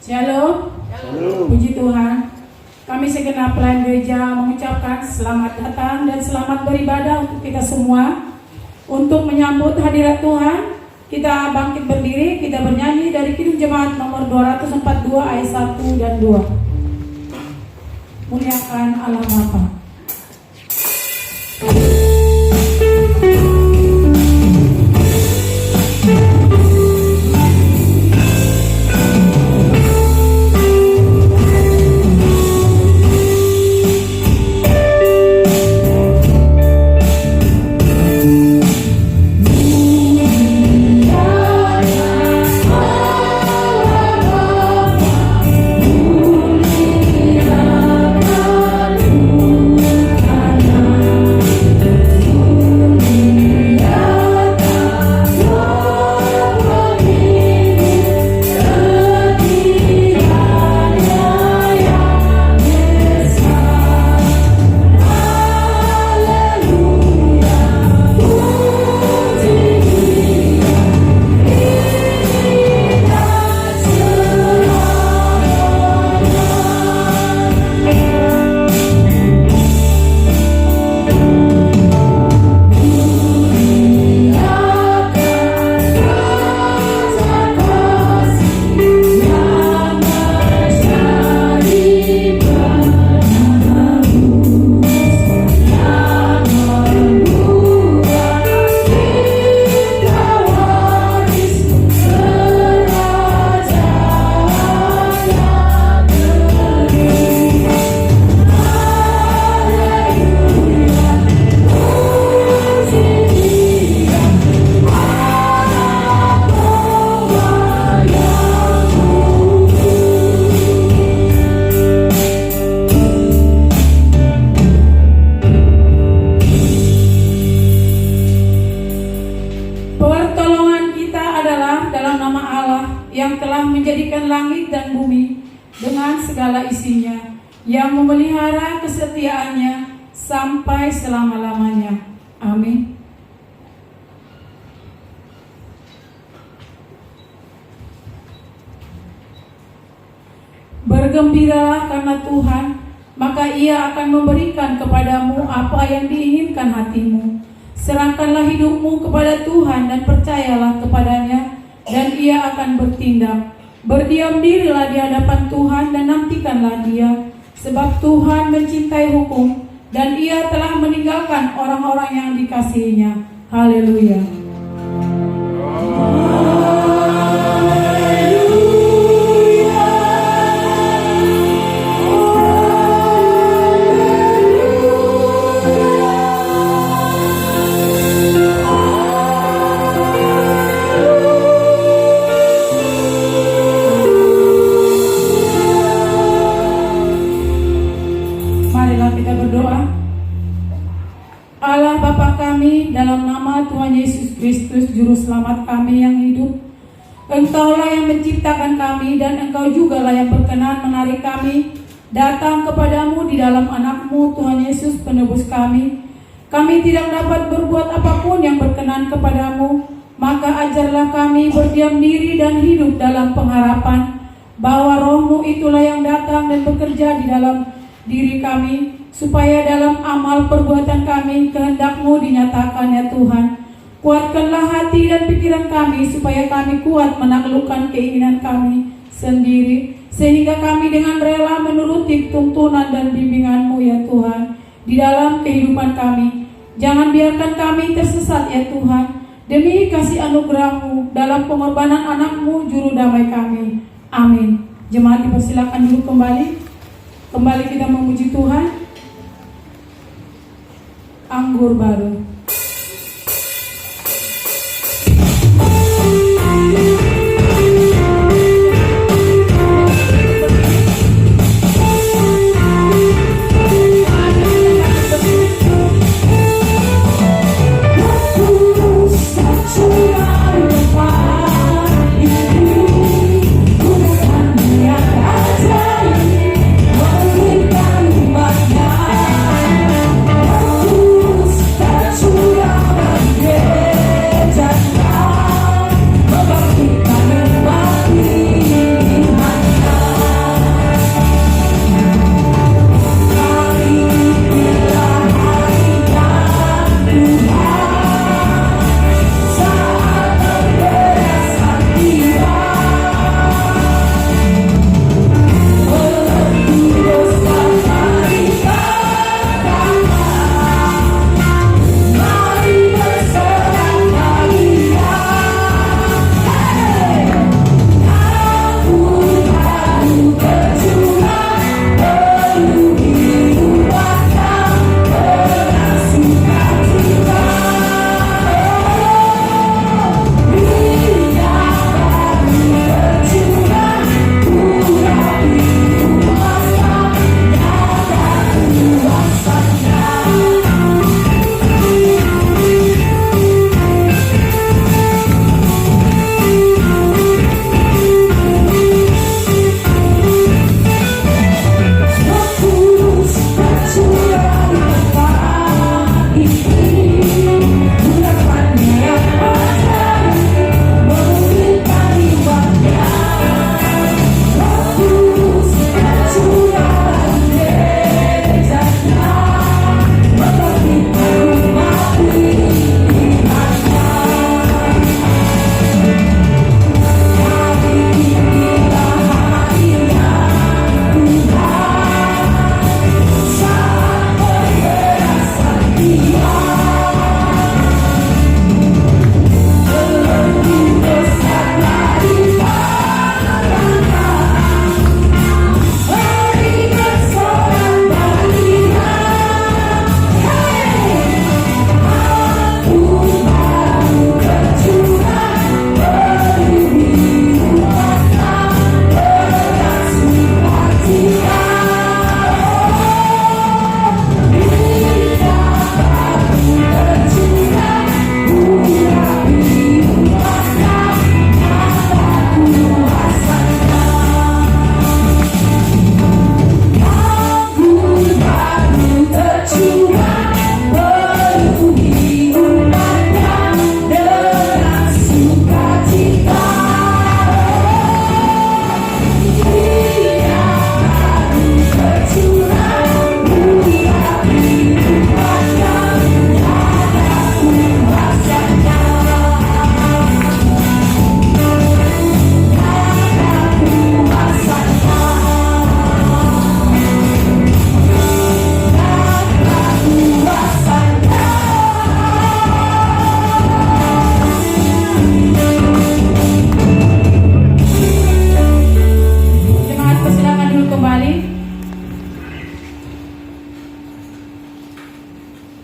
Shalom. Puji Tuhan. Kami segenap pelayan gereja mengucapkan selamat datang dan selamat beribadah untuk kita semua. Untuk menyambut hadirat Tuhan, kita bangkit berdiri, kita bernyanyi dari Kidung Jemaat nomor 242 ayat 1 dan 2. Muliakan Allah Bapa. Bergembiralah karena Tuhan, maka Ia akan memberikan kepadamu apa yang diinginkan hatimu. Serahkanlah hidupmu kepada Tuhan dan percayalah kepadanya, dan Ia akan bertindak. Berdiam dirilah di hadapan Tuhan dan nantikanlah Dia, sebab Tuhan mencintai hukum, dan Ia telah meninggalkan orang-orang yang dikasihinya. Haleluya. Juru selamat kami yang hidup, Engkaulah yang menciptakan kami, dan Engkau jugalah yang berkenan menarik kami datang kepadamu di dalam anak-Mu Tuhan Yesus penebus kami. Kami tidak dapat berbuat apapun yang berkenan kepadamu, maka ajarlah kami berdiam diri dan hidup dalam pengharapan bahwa Roh-Mu itulah yang datang dan bekerja di dalam diri kami, supaya dalam amal perbuatan kami kehendak-Mu dinyatakan ya Tuhan. Kuatkanlah hati dan pikiran kami supaya kami kuat menaklukkan keinginan kami sendiri, sehingga kami dengan rela menuruti tuntunan dan bimbingan-Mu ya Tuhan di dalam kehidupan kami. Jangan biarkan kami tersesat ya Tuhan, demi kasih anugerah-Mu dalam pengorbanan anak-Mu Juru Damai kami. Amin. Jemaat dipersilakan dulu kembali kita memuji Tuhan. anggur baru.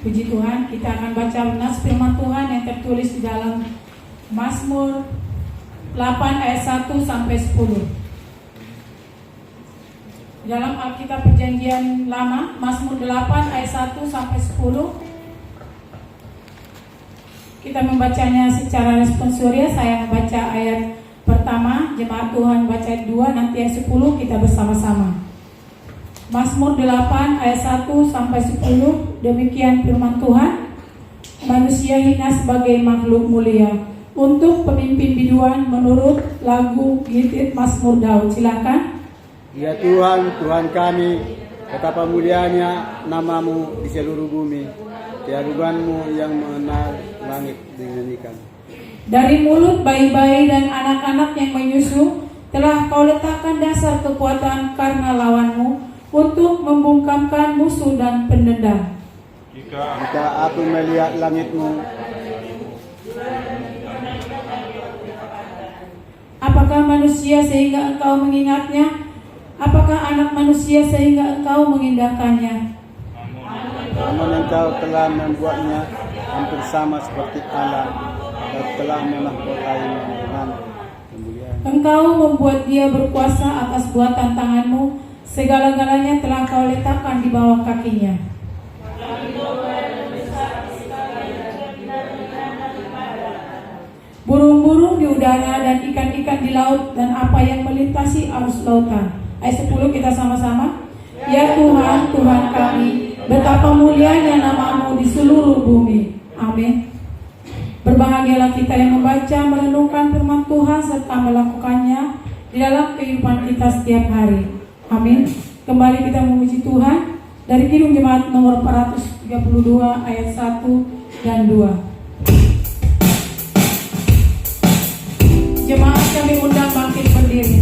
Puji Tuhan, kita akan baca nas firman Tuhan yang tertulis di dalam Mazmur 8 ayat 1 sampai 10. Dalam Alkitab Perjanjian Lama, Mazmur 8 ayat 1 sampai 10. Kita membacanya secara responsorial. Saya membaca ayat pertama, jemaat Tuhan baca ayat 2, nanti ayat 10 kita bersama-sama. Mazmur 8 ayat 1 sampai 10. Demikian firman Tuhan. Manusia hina sebagai makhluk mulia. Untuk pemimpin biduan menurut lagu Gitit Mazmur Daud. Silakan. Ya Tuhan, Tuhan kami, betapa mulianya namamu di seluruh bumi. Keagunganmu yang mengenal langit dinyanyikan. Dari mulut bayi-bayi dan anak-anak yang menyusu telah kau letakkan dasar kekuatan karena lawanmu, untuk membungkamkan musuh dan pendendam. Jika aku melihat langitmu, apakah manusia sehingga engkau mengingatnya? Apakah anak manusia sehingga engkau mengindahkannya? namun Engkau telah membuatnya hampir sama seperti Allah dan telah memahkotainya dengan kemuliaan. Engkau membuat dia berkuasa atas buatan tanganmu, segala-galanya telah kau letakkan di bawah kakinya. Burung-burung di udara dan ikan-ikan di laut dan apa yang melintasi arus lautan. Ayat 10 kita sama-sama. Ya Tuhan, Tuhan kami, betapa mulianya nama-Mu di seluruh bumi. Amin. Berbahagialah kita yang membaca, merenungkan firman Tuhan serta melakukannya di dalam kehidupan kita setiap hari. Amin. Kembali kita memuji Tuhan dari Kidung Jemaat nomor 432 ayat 1 dan 2. Jemaat kami undang bangkit berdiri.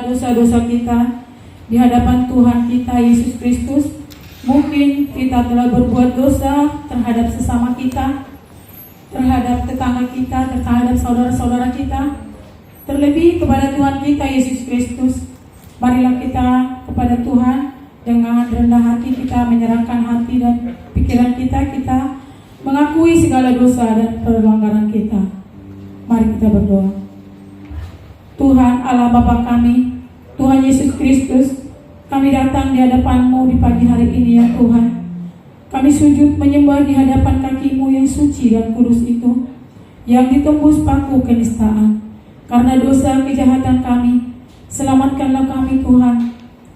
Dosa-dosa kita di hadapan Tuhan kita Yesus Kristus. Mungkin kita telah berbuat dosa terhadap sesama kita, terhadap tetangga kita, terhadap saudara-saudara kita, terlebih kepada Tuhan kita Yesus Kristus. Marilah kita kepada Tuhan dengan rendah hati kita menyerahkan hati dan pikiran kita mengakui segala dosa dan pelanggaran kita. Mari kita berdoa. Tuhan Allah Bapa kami, Tuhan Yesus Kristus, kami datang di hadapan-Mu di pagi hari ini ya Tuhan. Kami sujud menyembah di hadapan kaki-Mu yang suci dan kudus itu, yang ditembus paku kenistaan. Karena dosa kejahatan kami, selamatkanlah kami Tuhan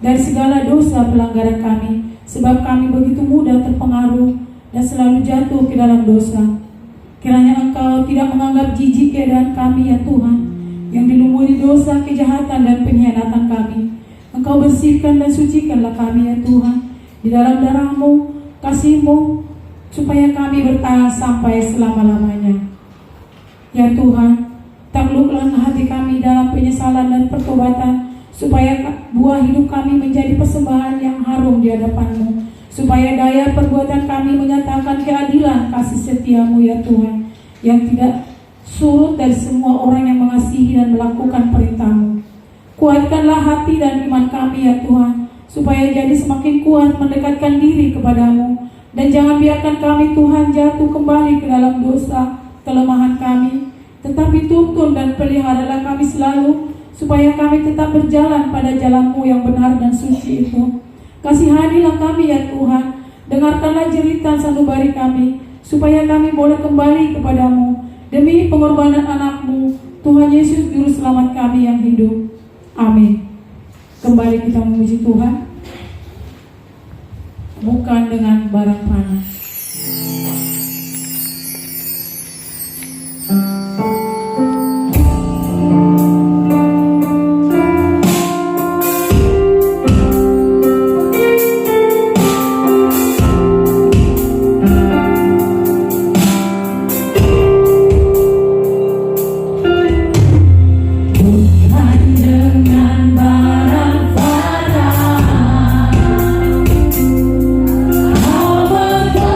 dari segala dosa pelanggaran kami, sebab kami begitu mudah terpengaruh dan selalu jatuh ke dalam dosa. Kiranya Engkau tidak menganggap jijik keadaan kami ya Tuhan, yang dilumuri dosa, kejahatan dan pengkhianatan kami. Engkau bersihkan dan sucikanlah kami ya Tuhan di dalam darah-Mu, kasih-Mu, supaya kami bertahan sampai selama-lamanya. Ya Tuhan, takluklah hati kami dalam penyesalan dan pertobatan, supaya buah hidup kami menjadi persembahan yang harum di hadapan-Mu, supaya daya perbuatan kami menyatakan keadilan kasih setia-Mu ya Tuhan, yang tidak surut dari semua orang yang mengasihi dan melakukan perintah-Mu. Kuatkanlah hati dan iman kami ya Tuhan, supaya jadi semakin kuat mendekatkan diri kepada-Mu, dan jangan biarkan kami Tuhan jatuh kembali ke dalam dosa, kelemahan kami, tetapi tuntun dan peliharalah kami selalu, supaya kami tetap berjalan pada jalan-Mu yang benar dan suci itu. Kasihanilah kami ya Tuhan, dengarkanlah jeritan sanubari kami, supaya kami boleh kembali kepada-Mu, demi pengorbanan anak-Mu, Tuhan Yesus Juru Selamat kami yang hidup. Amin. Kembali kita memuji Tuhan. bukan dengan barang panas. Dengan barang panas, kau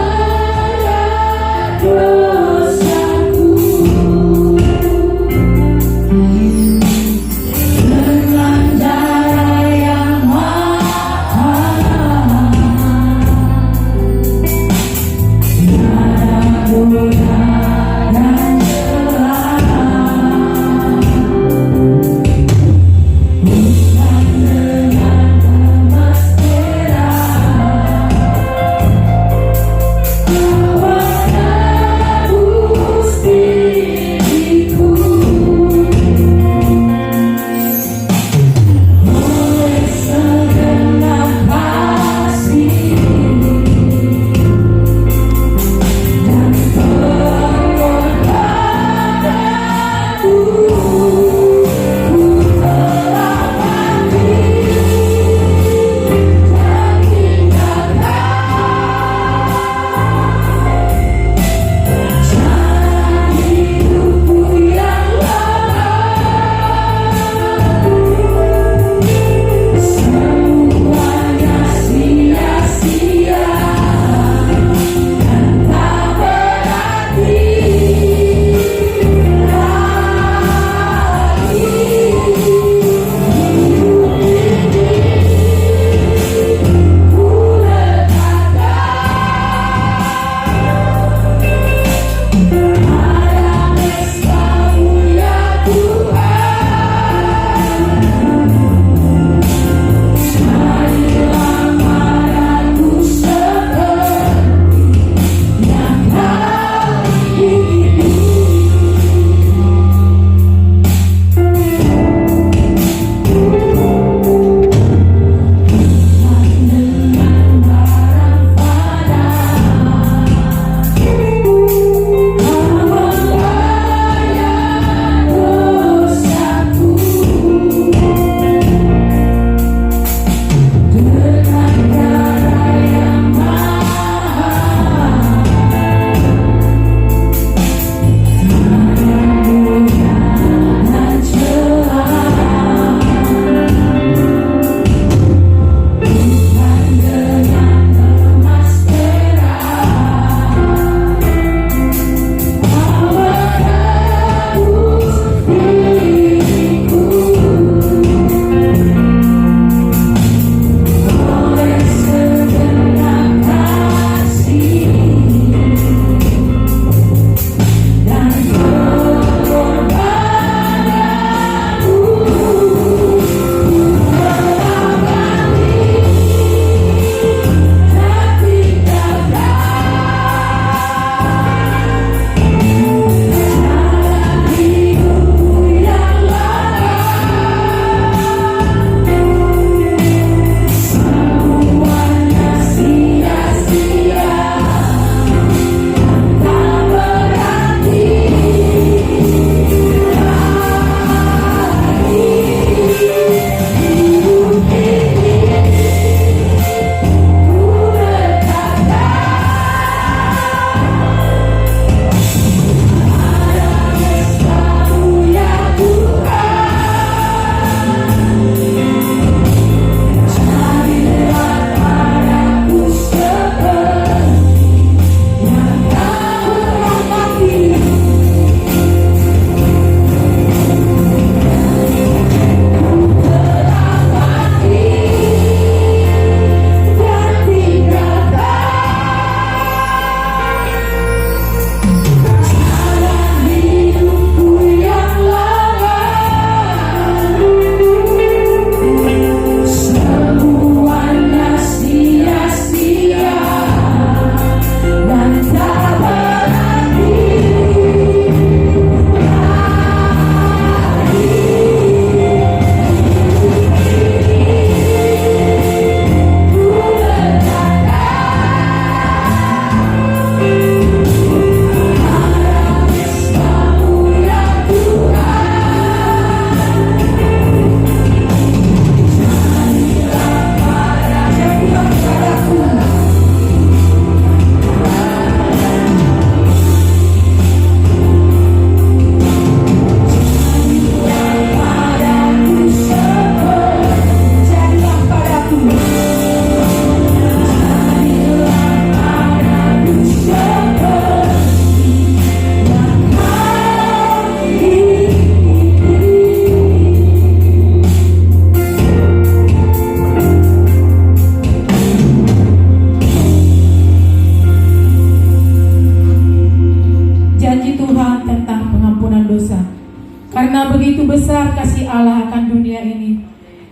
besar kasih Allah akan dunia ini,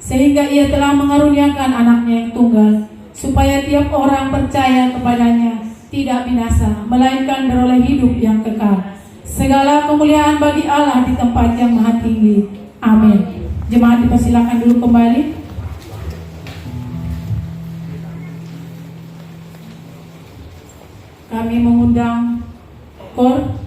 sehingga Ia telah mengaruniakan anaknya yang tunggal, supaya tiap orang percaya kepadanya tidak binasa, melainkan beroleh hidup yang kekal. Segala kemuliaan bagi Allah di tempat yang maha tinggi. Amin. Jemaat dipersilakan dulu kembali. Kami mengundang KOR.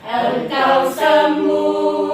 Engkau sembunyi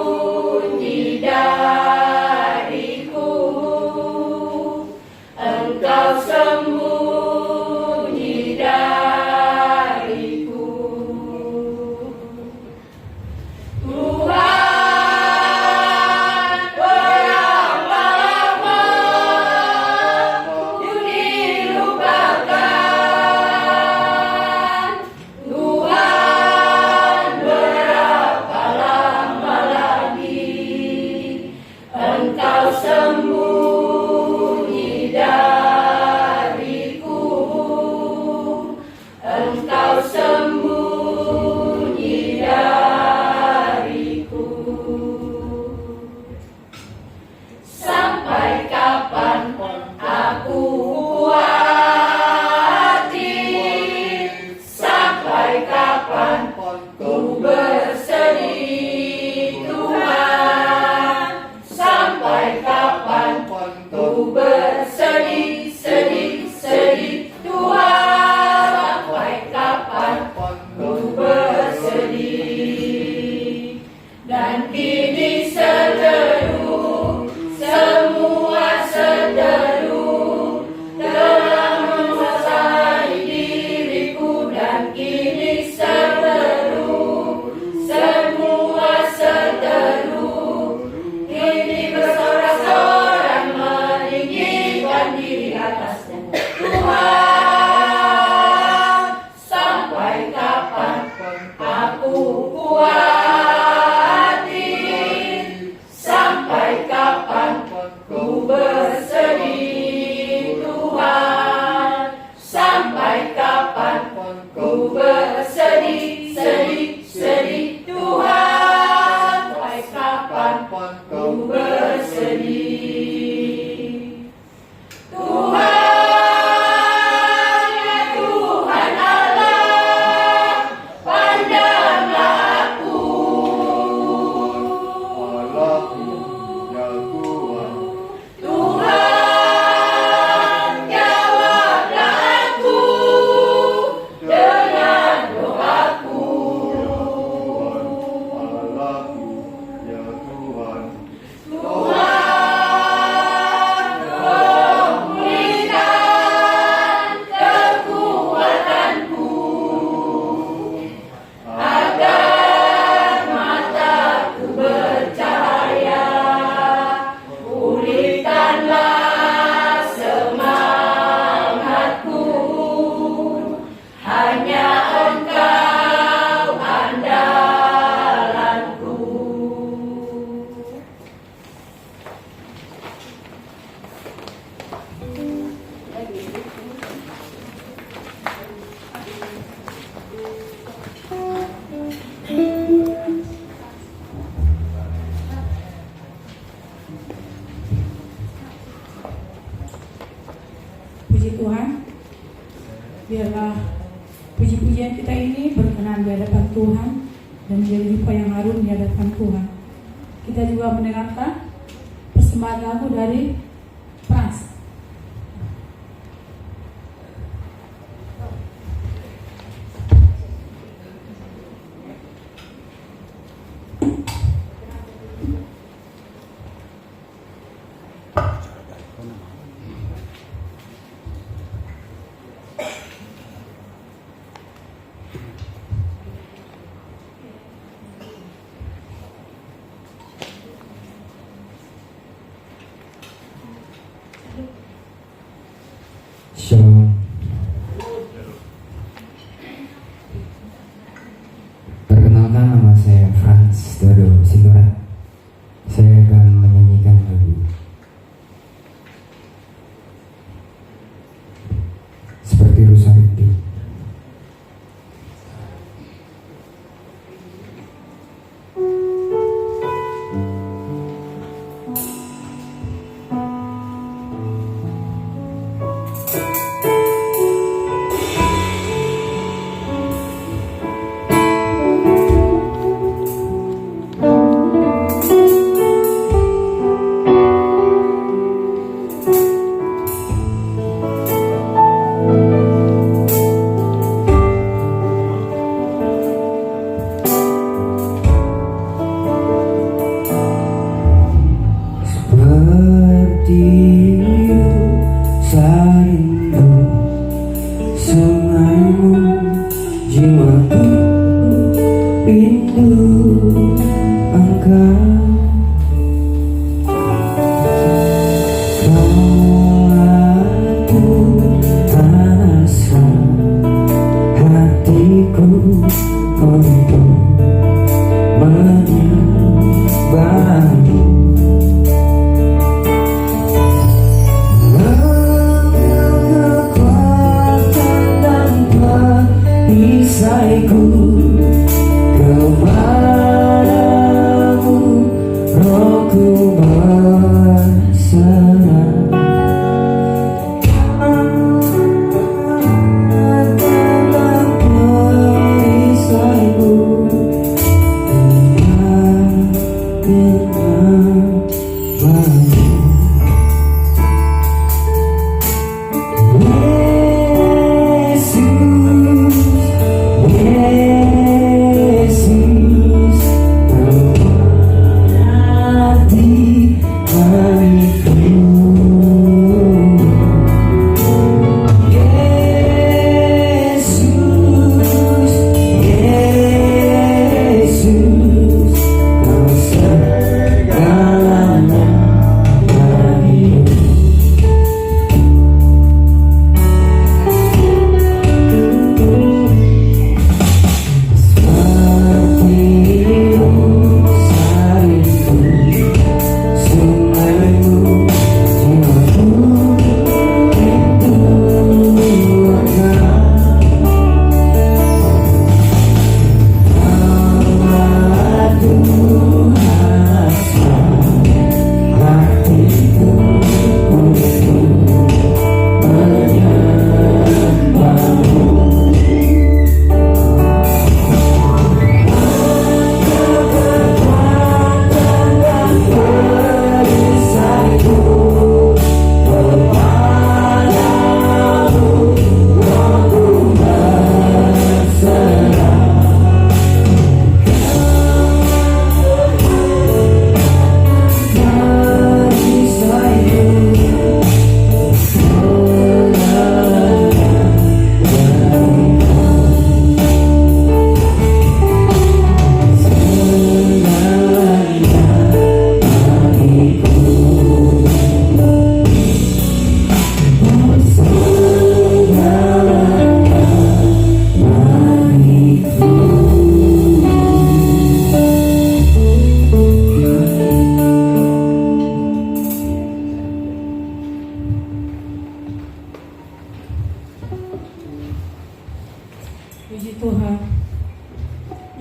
Puji Tuhan. Biarlah puji-pujian kita ini berkenan di hadapan Tuhan dan menjadi rupa yang harum di hadapan Tuhan. Kita juga mendengarkan persembahan lagu dari Frans. Shalom. Perkenalkan, nama saya Frans Dodo Sinurat. Saya akan menyanyikan lagu Seperti Rusa Rindu.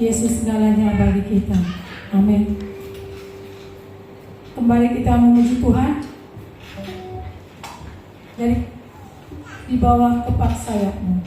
Yesus segalanya bagi kita. Amin. Kembali kita memuji Tuhan. Dari di bawah kepak sayapmu.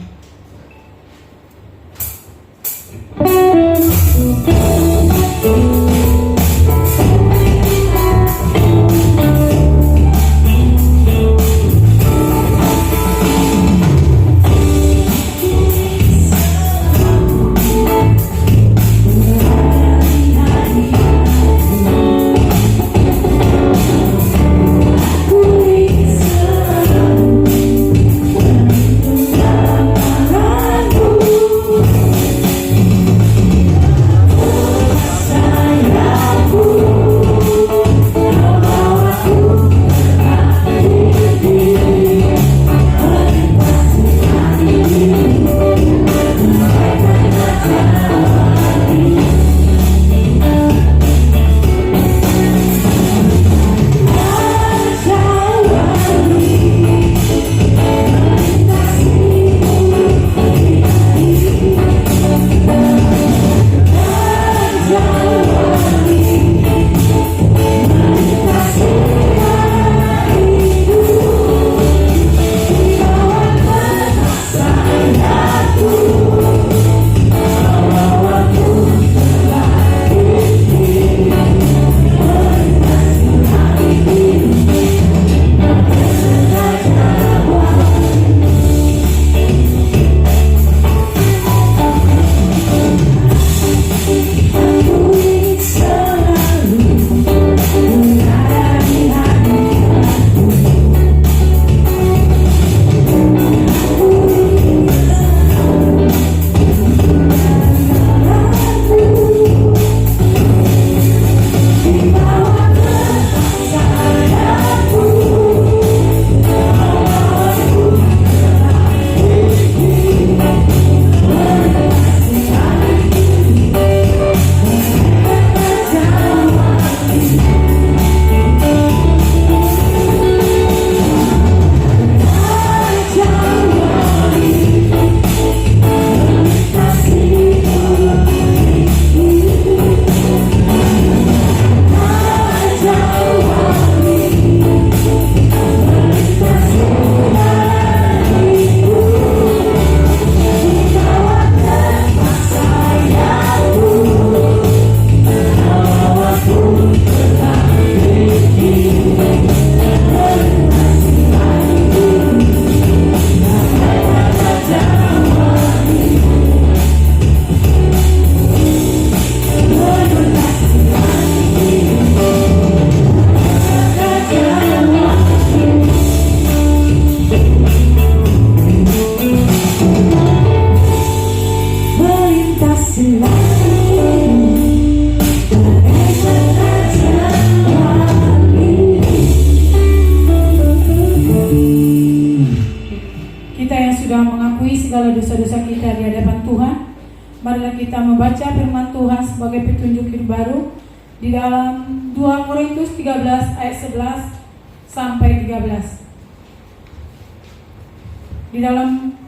Segala dosa-dosa kita di hadapan Tuhan, marilah kita membaca firman Tuhan sebagai petunjuk hidup baru di dalam 2 Korintus 13 ayat 11 sampai 13. Di dalam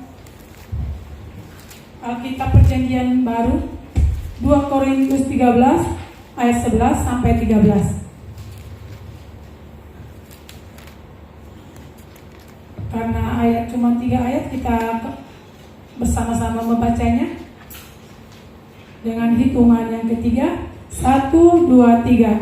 Alkitab Perjanjian Baru 2 Korintus 13 ayat 11 sampai 13. Karena ayat cuma 3 ayat, kita bersama-sama membacanya dengan hitungan yang ketiga. 1, 2, 3.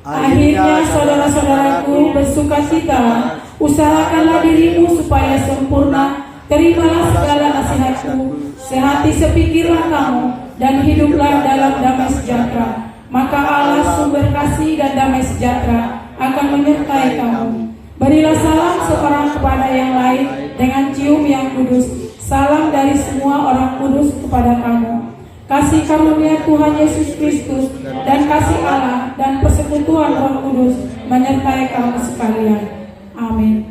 Akhirnya saudara-saudaraku, bersukacita, usahakanlah dirimu supaya sempurna, terimalah segala nasihatku, sehati sepikirlah kamu, dan hiduplah dalam damai sejahtera. Maka Allah sumber kasih dan damai sejahtera akan menyertai kamu. Berilah salam seorang kepada yang lain dengan cium yang kudus. Salam dari semua orang kudus kepada kamu. Kasih karunia Tuhan Yesus Kristus dan kasih Allah dan persekutuan Roh Kudus menyertai kamu sekalian. Amin.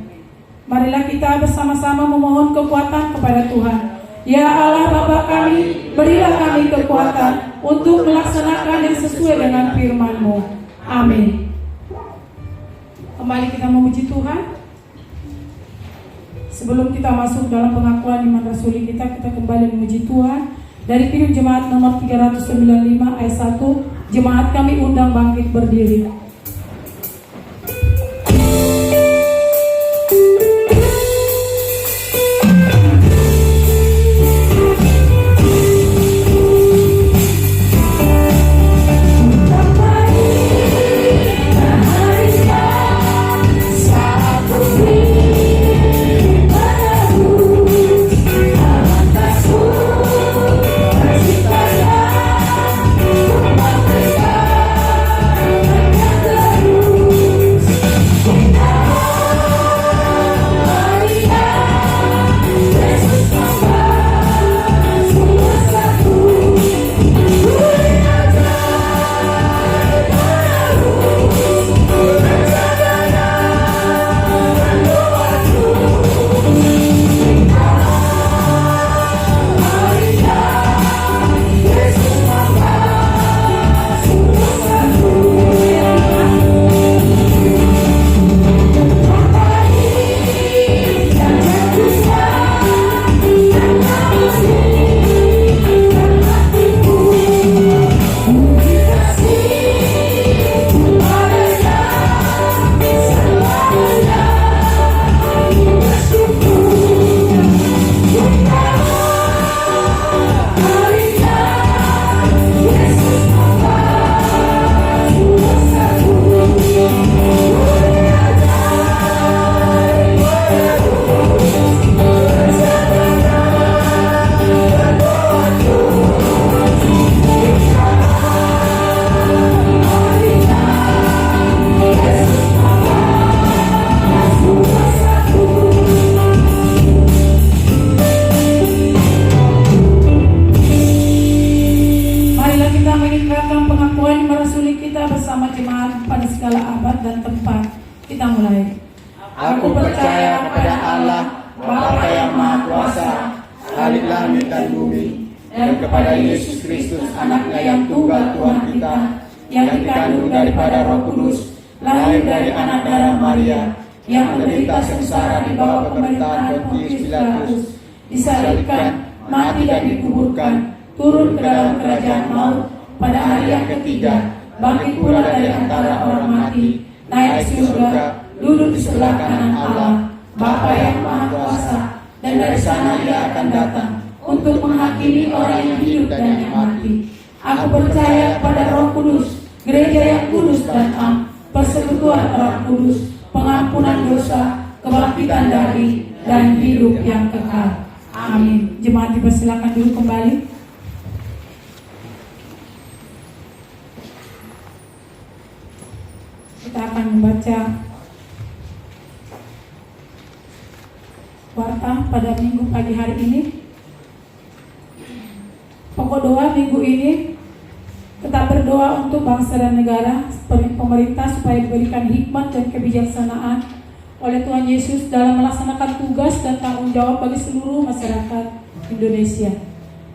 Marilah kita bersama-sama memohon kekuatan kepada Tuhan. Ya Allah Bapa kami, berilah kami kekuatan untuk melaksanakan yang sesuai dengan firman-Mu. Amin. Kembali kita memuji Tuhan. Sebelum kita masuk dalam pengakuan iman rasuli kita kembali memuji Tuhan. Dari Pimpin Jemaat nomor 395 ayat 1, jemaat kami undang bangkit berdiri. segala abad dan tempat. Kita mulai. Aku percaya kepada Allah, Bapa yang Maha Kuasa, Khalik langit dan bumi, dan kepada Yesus Kristus, anaknya yang tunggal Tuhan kita, yang dikandung daripada Roh Kudus, lahir dari anak darah Maria, yang menderita sengsara di bawah pemerintahan Pontius Pilatus, disalibkan, mati dan dikuburkan, turun ke dalam kerajaan maut, pada hari yang ketiga, bangkit pula dari antara orang mati, naik surga, duduk di sebelah kanan Allah, Bapa yang Maha Kuasa, dan dari sana Ia akan datang untuk menghakimi orang yang hidup dan yang mati. Aku percaya pada Roh Kudus, gereja yang kudus dan am, persekutuan Roh Kudus, pengampunan dosa, kebangkitan dari dan hidup yang kekal. Amin. Jemaat dipersilakan dulu kembali. Kita akan membaca warta pada minggu pagi hari ini. Pokok doa minggu ini, tetap berdoa untuk bangsa dan negara, pemerintah supaya diberikan hikmat dan kebijaksanaan oleh Tuhan Yesus dalam melaksanakan tugas dan tanggung jawab bagi seluruh masyarakat Indonesia.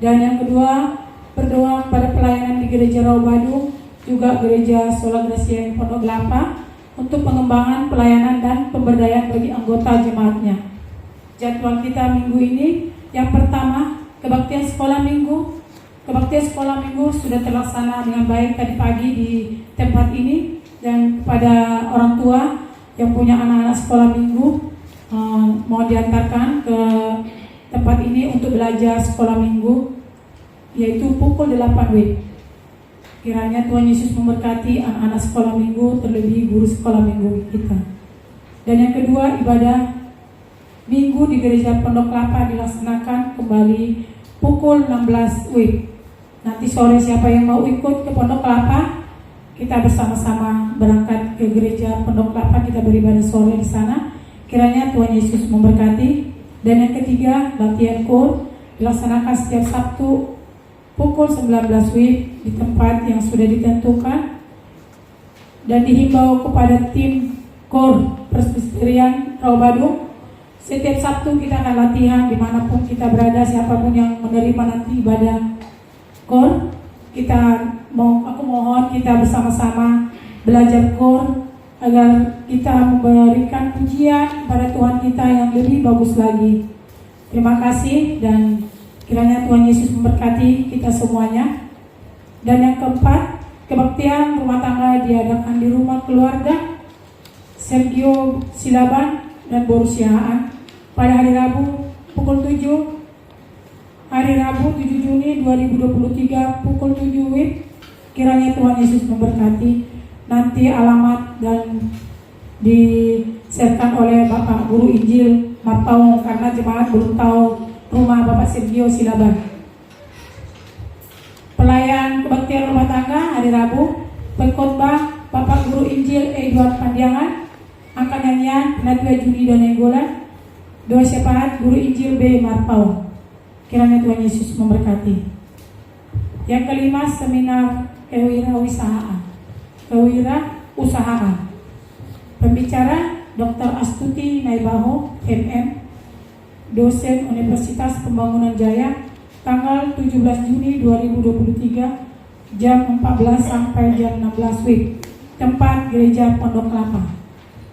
Dan yang kedua, berdoa pada pelayanan di Gereja Rawabadung, juga Gereja Sola Gracia Pondok Kelapa, untuk pengembangan pelayanan dan pemberdayaan bagi anggota jemaatnya. Jadwal kita minggu ini, yang pertama, kebaktian sekolah minggu. Kebaktian sekolah minggu sudah terlaksana dengan baik tadi pagi di tempat ini, dan kepada orang tua yang punya anak-anak sekolah minggu, mohon diantarkan ke tempat ini untuk belajar sekolah minggu, yaitu pukul 8 WIB. Kiranya Tuhan Yesus memberkati anak-anak sekolah minggu, terlebih guru sekolah minggu kita. Dan yang kedua, ibadah minggu di Gereja Pondok Kelapa dilaksanakan kembali pukul 16 WIB. Nanti sore siapa yang mau ikut ke Pondok Kelapa, kita bersama-sama berangkat ke Gereja Pondok Kelapa, kita beribadah sore di sana. Kiranya Tuhan Yesus memberkati. Dan yang ketiga, latihan KOR dilaksanakan setiap Sabtu pukul 19 WIB di tempat yang sudah ditentukan, dan dihimbau kepada tim KOR Presbyterian Rawabadung, setiap Sabtu kita akan latihan dimanapun kita berada, siapapun yang menerima nanti ibadah KOR, aku mohon kita bersama-sama belajar KOR agar kita memberikan pujian pada Tuhan kita yang lebih bagus lagi. Terima kasih, dan kiranya Tuhan Yesus memberkati kita semuanya. Dan yang keempat, kebaktian rumah tangga diadakan di rumah keluarga Sergio Silaban dan Borusiaan pada hari Rabu pukul 7, hari Rabu 7 Juni 2023 pukul 7 WIB. Kiranya Tuhan Yesus memberkati. Nanti alamat dan diserahkan oleh Bapak Guru Injil Marpaung, karena jemaat belum tahu rumah Bapak Sergio Silaban. Pelayan kebaktian rumah tangga hari Rabu, pengkhotbah Bapak Guru Injil Edward Pandiangan, angkat nyanyian Nadia Juni dan Enggolan, doa syafaat Guru Injil B. Marpaung. Kiranya Tuhan Yesus memberkati. Yang kelima, seminar kewirausahaan. Pembicara Dr. Astuti Naibaho, MM, dosen Universitas Pembangunan Jaya, tanggal 17 Juni 2023, jam 14 sampai jam 16 WIB, tempat Gereja Pondok Kelapa.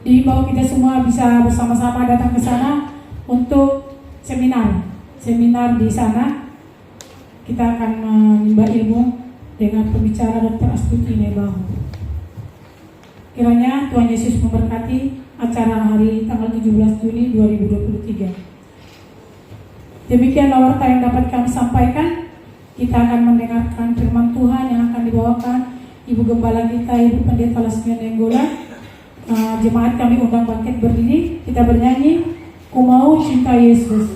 Dihimbau kita semua bisa bersama-sama datang ke sana untuk seminar di sana. Kita akan menimba ilmu dengan pembicara Dr. Astuti Naibaho. Kiranya Tuhan Yesus memberkati acara hari tanggal 17 Juni 2023. Demikianlah warta yang dapat kami sampaikan. Kita akan mendengarkan firman Tuhan yang akan dibawakan Ibu Gembala kita, Ibu Pendeta Lasmian Nenggolan. Jemaat kami undang bangkit berdiri. Kita bernyanyi, Ku Mau Cinta Yesus.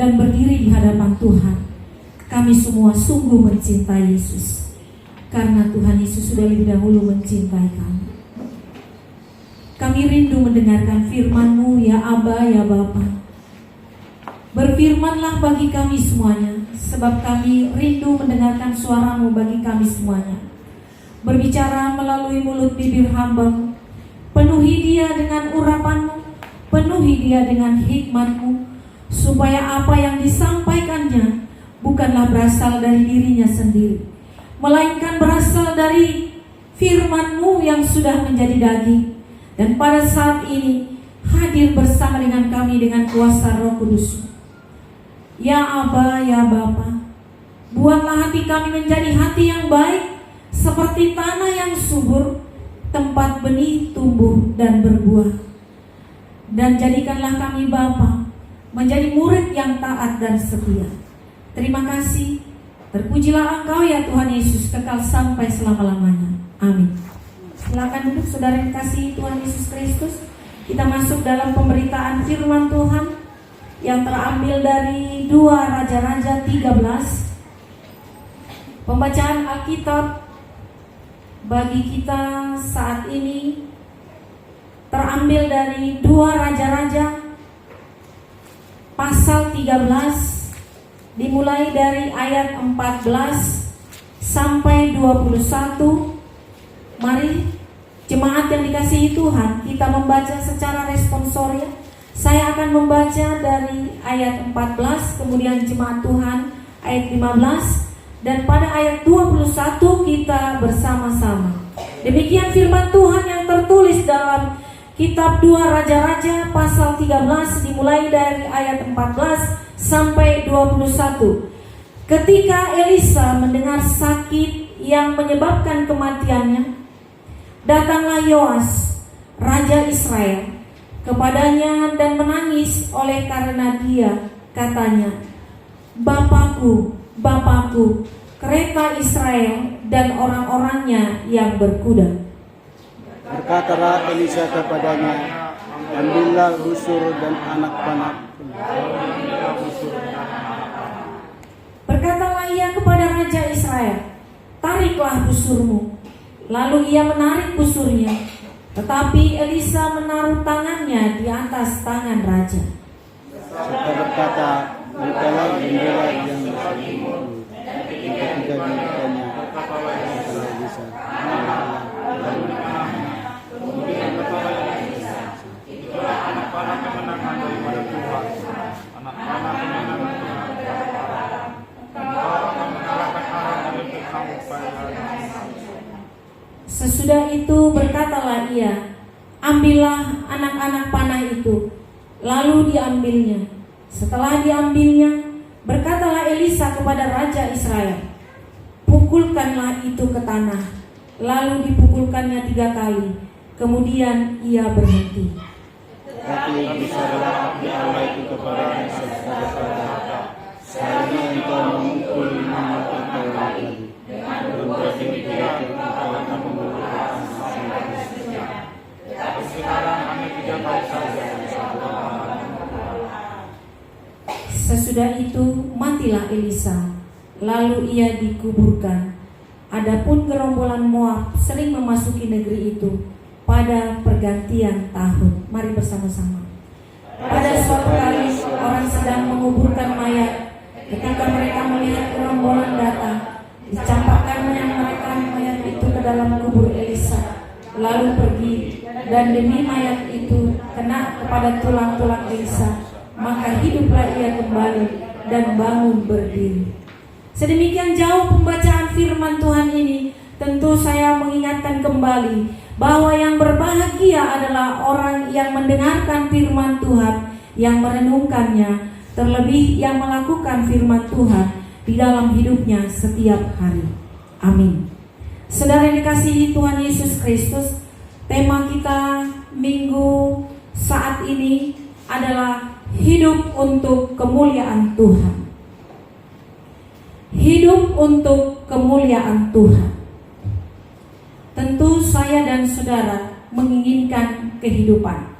dan berdiri di hadapan Tuhan. Kami semua sungguh mencintai Yesus, karena Tuhan Yesus sudah lebih dahulu mencintai kami. Kami rindu mendengarkan firman-Mu, ya Aba, ya Bapa. Berfirmanlah bagi kami semuanya, sebab kami rindu mendengarkan suara-Mu bagi kami semuanya. Berbicara melalui mulut bibir hamba-Mu, penuhi dia dengan urapan-Mu, penuhi dia dengan hikmat-Mu, supaya apa yang disampaikannya bukanlah berasal dari dirinya sendiri, melainkan berasal dari firman-Mu yang sudah menjadi daging, dan pada saat ini hadir bersama dengan kami dengan kuasa Roh Kudus. Ya Aba, ya Bapa, buatlah hati kami menjadi hati yang baik, seperti tanah yang subur, tempat benih tumbuh dan berbuah. Dan jadikanlah kami Bapa menjadi murid yang taat dan setia. Terima kasih. Terpujilah Engkau ya Tuhan Yesus, kekal sampai selama-lamanya. Amin. Silakan duduk saudara yang kasih Tuhan Yesus Kristus. Kita masuk dalam pemberitaan firman Tuhan yang terambil dari 2 Raja-Raja 13. Pembacaan Alkitab bagi kita saat ini terambil dari 2 Raja-Raja pasal 13, dimulai dari ayat 14 sampai 21. Mari jemaat yang dikasihi Tuhan, kita membaca secara responsoria. Saya akan membaca dari ayat 14, kemudian jemaat Tuhan ayat 15, dan pada ayat 21 kita bersama-sama. Demikian firman Tuhan yang tertulis dalam kitab 2 Raja-Raja pasal 13, dimulai dari ayat 14 sampai 21. Ketika Elisa mendengar sakit yang menyebabkan kematiannya, datanglah Yoas, raja Israel, kepadanya dan menangis oleh karena dia. Katanya, Bapakku, Bapakku, kereta Israel dan orang-orangnya yang berkuda. Berkatalah Elisa kepadanya, ambillah busur dan anak panah. Berkatalah ia kepada raja Israel, tariklah busurmu. Lalu ia menarik busurnya, tetapi Elisa menaruh tangannya di atas tangan raja. Serta berkata, bukalah jendela yang bersembunyi. Ketika dibukanya, katalah Elisa, itulah anak panah kemenangan daripada Tuhan, anak panah kemenangan Sesudah itu berkatalah ia, ambillah anak-anak panah itu. Lalu diambilnya. Setelah diambilnya, berkatalah Elisa kepada raja Israel, pukulkanlah itu ke tanah. Lalu dipukulkannya 3 kali. Kemudian ia berhenti. Tapi berkatalah Allah itu kepada Elisa, berkata, seharusnya engkau memukul 5 kali lagi. Dan berarti engkau akan membunuh sekarang hanya 3 kali saja. Sesudah itu matilah Elisa, lalu ia dikuburkan. Adapun gerombolan Moab sering memasuki negeri itu pada pergantian tahun. Mari bersama-sama. Pada suatu kali orang sedang menguburkan mayat. Ketika mereka melihat gerombolan datang, dicampakkannya mereka mayat itu ke dalam kubur Elisa, lalu pergi, dan demi mayat itu kena kepada tulang-tulang Elisa, maka hiduplah ia kembali dan bangun berdiri. Sedemikian jauh pembacaan firman Tuhan ini, tentu saya mengingatkan kembali bahwa yang berbahagia adalah orang yang mendengarkan firman Tuhan, yang merenungkannya, terlebih yang melakukan firman Tuhan di dalam hidupnya setiap hari. Amin. Saudara yang dikasihi Tuhan Yesus Kristus, tema kita minggu saat ini adalah hidup untuk kemuliaan Tuhan. Hidup untuk kemuliaan Tuhan. Tentu saya dan saudara menginginkan kehidupan.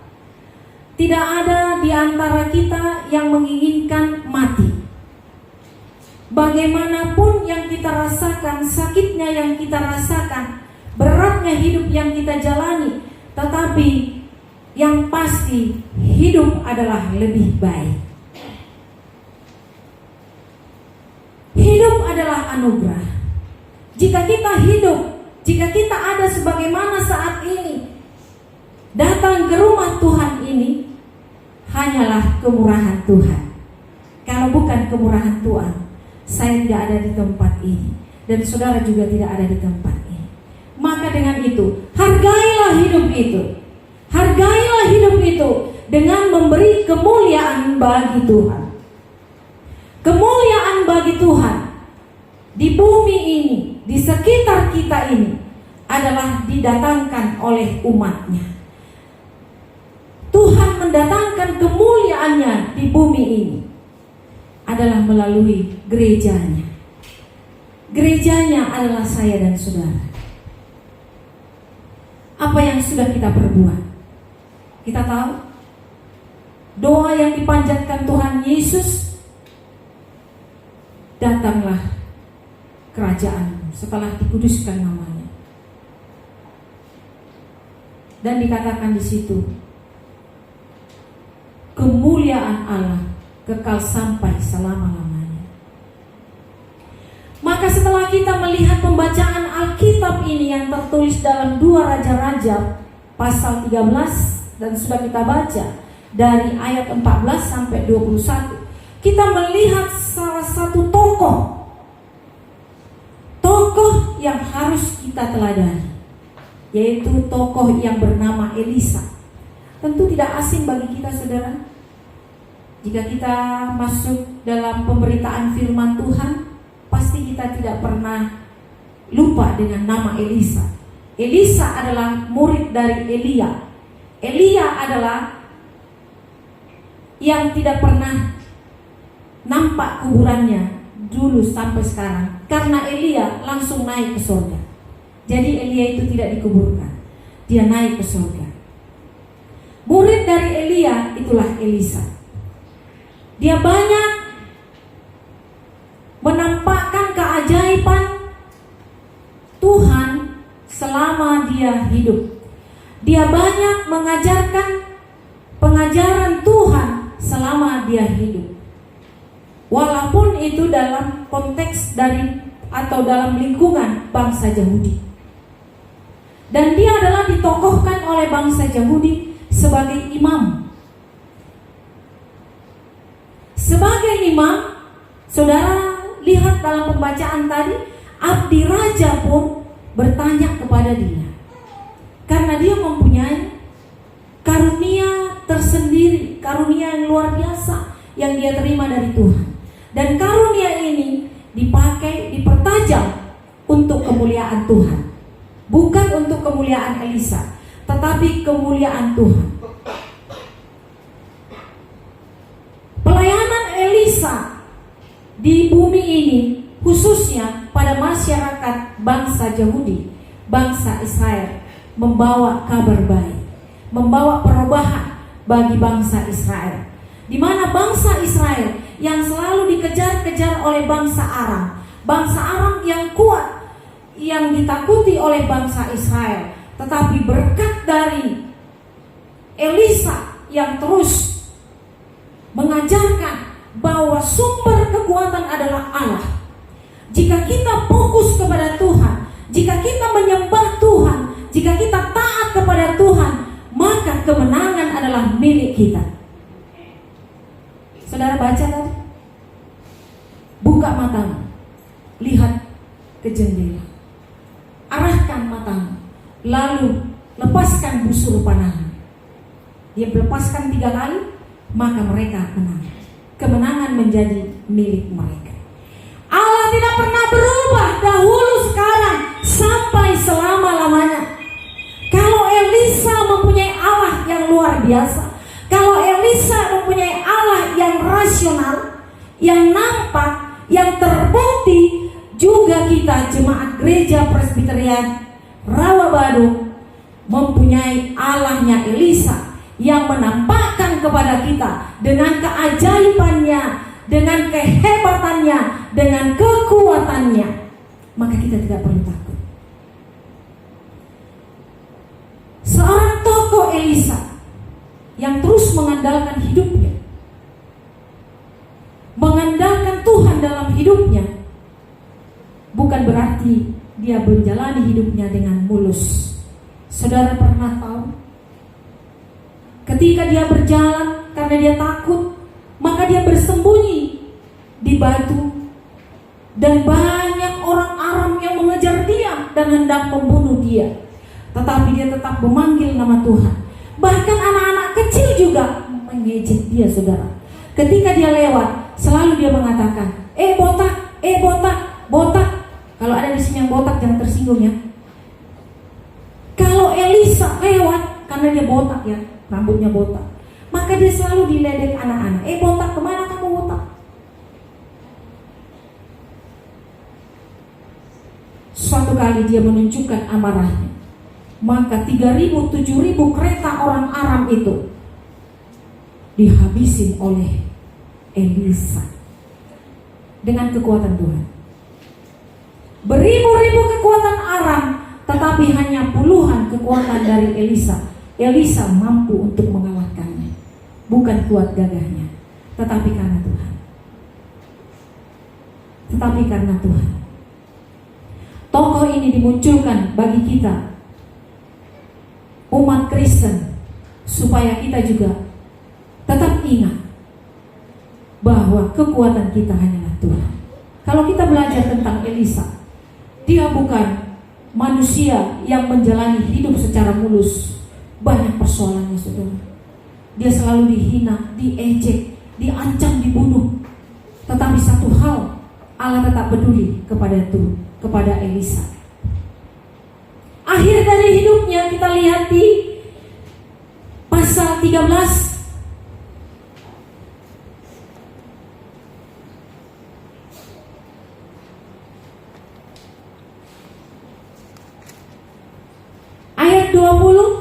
Tidak ada di antara kita yang menginginkan mati. Bagaimanapun yang kita rasakan, sakitnya yang kita rasakan, beratnya hidup yang kita jalani, tetapi yang pasti hidup adalah lebih baik. Hidup adalah anugerah. Jika kita hidup, jika kita ada sebagaimana saat ini, datang ke rumah Tuhan ini hanyalah kemurahan Tuhan. Kalau bukan kemurahan Tuhan, saya tidak ada di tempat ini, dan saudara juga tidak ada di tempat ini. Maka dengan itu, hargailah hidup itu. Hargailah hidup itu dengan memberi kemuliaan bagi Tuhan. Kemuliaan bagi Tuhan di bumi ini, di sekitar kita ini, adalah didatangkan oleh umatnya. Tuhan mendatangkan kemuliaannya di bumi ini adalah melalui gerejanya. Gerejanya adalah saya dan saudara. Apa yang sudah kita perbuat? Kita tahu doa yang dipanjatkan Tuhan Yesus, datanglah kerajaan setelah dikuduskan namanya. Dan dikatakan di situ, kemuliaan Allah kekal sampai selama-lamanya. Maka setelah kita melihat pembacaan Alkitab ini yang tertulis dalam 2 Raja-Raja pasal 13, dan sudah kita baca dari ayat 14 sampai 21, kita melihat salah satu tokoh yang harus kita teladani, yaitu tokoh yang bernama Elisa. Tentu tidak asing bagi kita, saudara. Jika kita masuk dalam pemberitaan firman Tuhan, pasti kita tidak pernah lupa dengan nama Elisa. Elisa adalah murid dari Elia. Elia adalah yang tidak pernah nampak kuburannya dulu sampai sekarang, karena Elia langsung naik ke surga. Jadi Elia itu tidak dikuburkan, dia naik ke surga. Murid dari Elia itulah Elisa. Dia banyak menampakkan keajaiban Tuhan selama dia hidup. Dia banyak mengajarkan pengajaran Tuhan selama dia hidup. Walaupun itu dalam konteks dari atau dalam lingkungan bangsa Yahudi. Dan dia adalah ditokohkan oleh bangsa Yahudi sebagai imam. Sebagai imam, saudara lihat dalam pembacaan tadi, abdi raja pun bertanya kepada dia. Karena dia mempunyai karunia tersendiri, karunia yang luar biasa yang dia terima dari Tuhan. Dan karunia ini dipertajam untuk kemuliaan Tuhan. Bukan untuk kemuliaan Elisa, tetapi kemuliaan Tuhan. Pelayanan Elisa di bumi ini, khususnya pada masyarakat bangsa Yahudi, bangsa Israel, membawa kabar baik, membawa perubahan bagi bangsa Israel. Di mana bangsa Israel yang selalu dikejar-kejar oleh bangsa Aram yang kuat, yang ditakuti oleh bangsa Israel. Tetapi berkat dari Elisa yang terus mengajarkan bahwa sumber kekuatan adalah Allah. Jika kita fokus kepada Tuhan, jika kita menyembah Tuhan, jika kita taat kepada Tuhan, maka kemenangan adalah milik kita. Saudara baca tadi, buka matamu, lihat ke jendela, arahkan matamu, lalu lepaskan busur panahmu. Dia lepaskan 3 kali, maka mereka menang. Kemenangan menjadi milik mereka. Allah tidak pernah berubah, dahulu, sekarang, sampai selama-lamanya. Kalau Elisa mempunyai Allah yang luar biasa, kalau Elisa mempunyai Allah yang rasional, yang nampak, yang terbukti, juga kita jemaat gereja Presbyterian Rawabadu mempunyai Allahnya Elisa yang menampakkan kepada kita dengan keajaibannya, dengan kehebatannya, dengan kekuatannya, maka kita tidak perlu takut. Seorang tokoh Elisa yang terus mengandalkan hidupnya, mengandalkan Tuhan dalam hidupnya, bukan berarti dia menjalani hidupnya dengan mulus. Saudara pernah tahu, ketika dia berjalan karena dia takut, maka dia bersembunyi di batu, dan banyak orang Aram yang mengejar dia dan hendak membunuh dia. Tetapi dia tetap memanggil nama Tuhan. Bahkan anak-anak kecil juga mengejek dia, saudara. Ketika dia lewat, selalu dia mengatakan, botak, botak, botak. Kalau ada di sini yang botak jangan tersinggung ya. Kalau Elisa lewat, karena dia botak ya, rambutnya botak, maka dia selalu diledek anak-anak. Botak, kemana kamu botak? Suatu kali dia menunjukkan amarahnya, maka 3.000, 7.000 kereta orang Aram itu dihabisin oleh Elisa dengan kekuatan Tuhan. Beribu-ribu kekuatan Aram, tetapi hanya puluhan kekuatan dari Elisa. Elisa mampu untuk mengalahkannya, bukan kuat gagahnya, tetapi karena Tuhan. Tetapi karena Tuhan. Tokoh ini dimunculkan bagi kita, umat Kristen, supaya kita juga tetap ingat bahwa kekuatan kita hanyalah Tuhan. Kalau kita belajar tentang Elisa, dia bukan manusia yang menjalani hidup secara mulus. Banyak persoalannya, saudara. Dia selalu dihina, diejek, diancam, dibunuh. Tetapi satu hal, Allah tetap peduli kepada Elisa. Akhir dari hidupnya kita lihat di pasal 13. Ayat 20.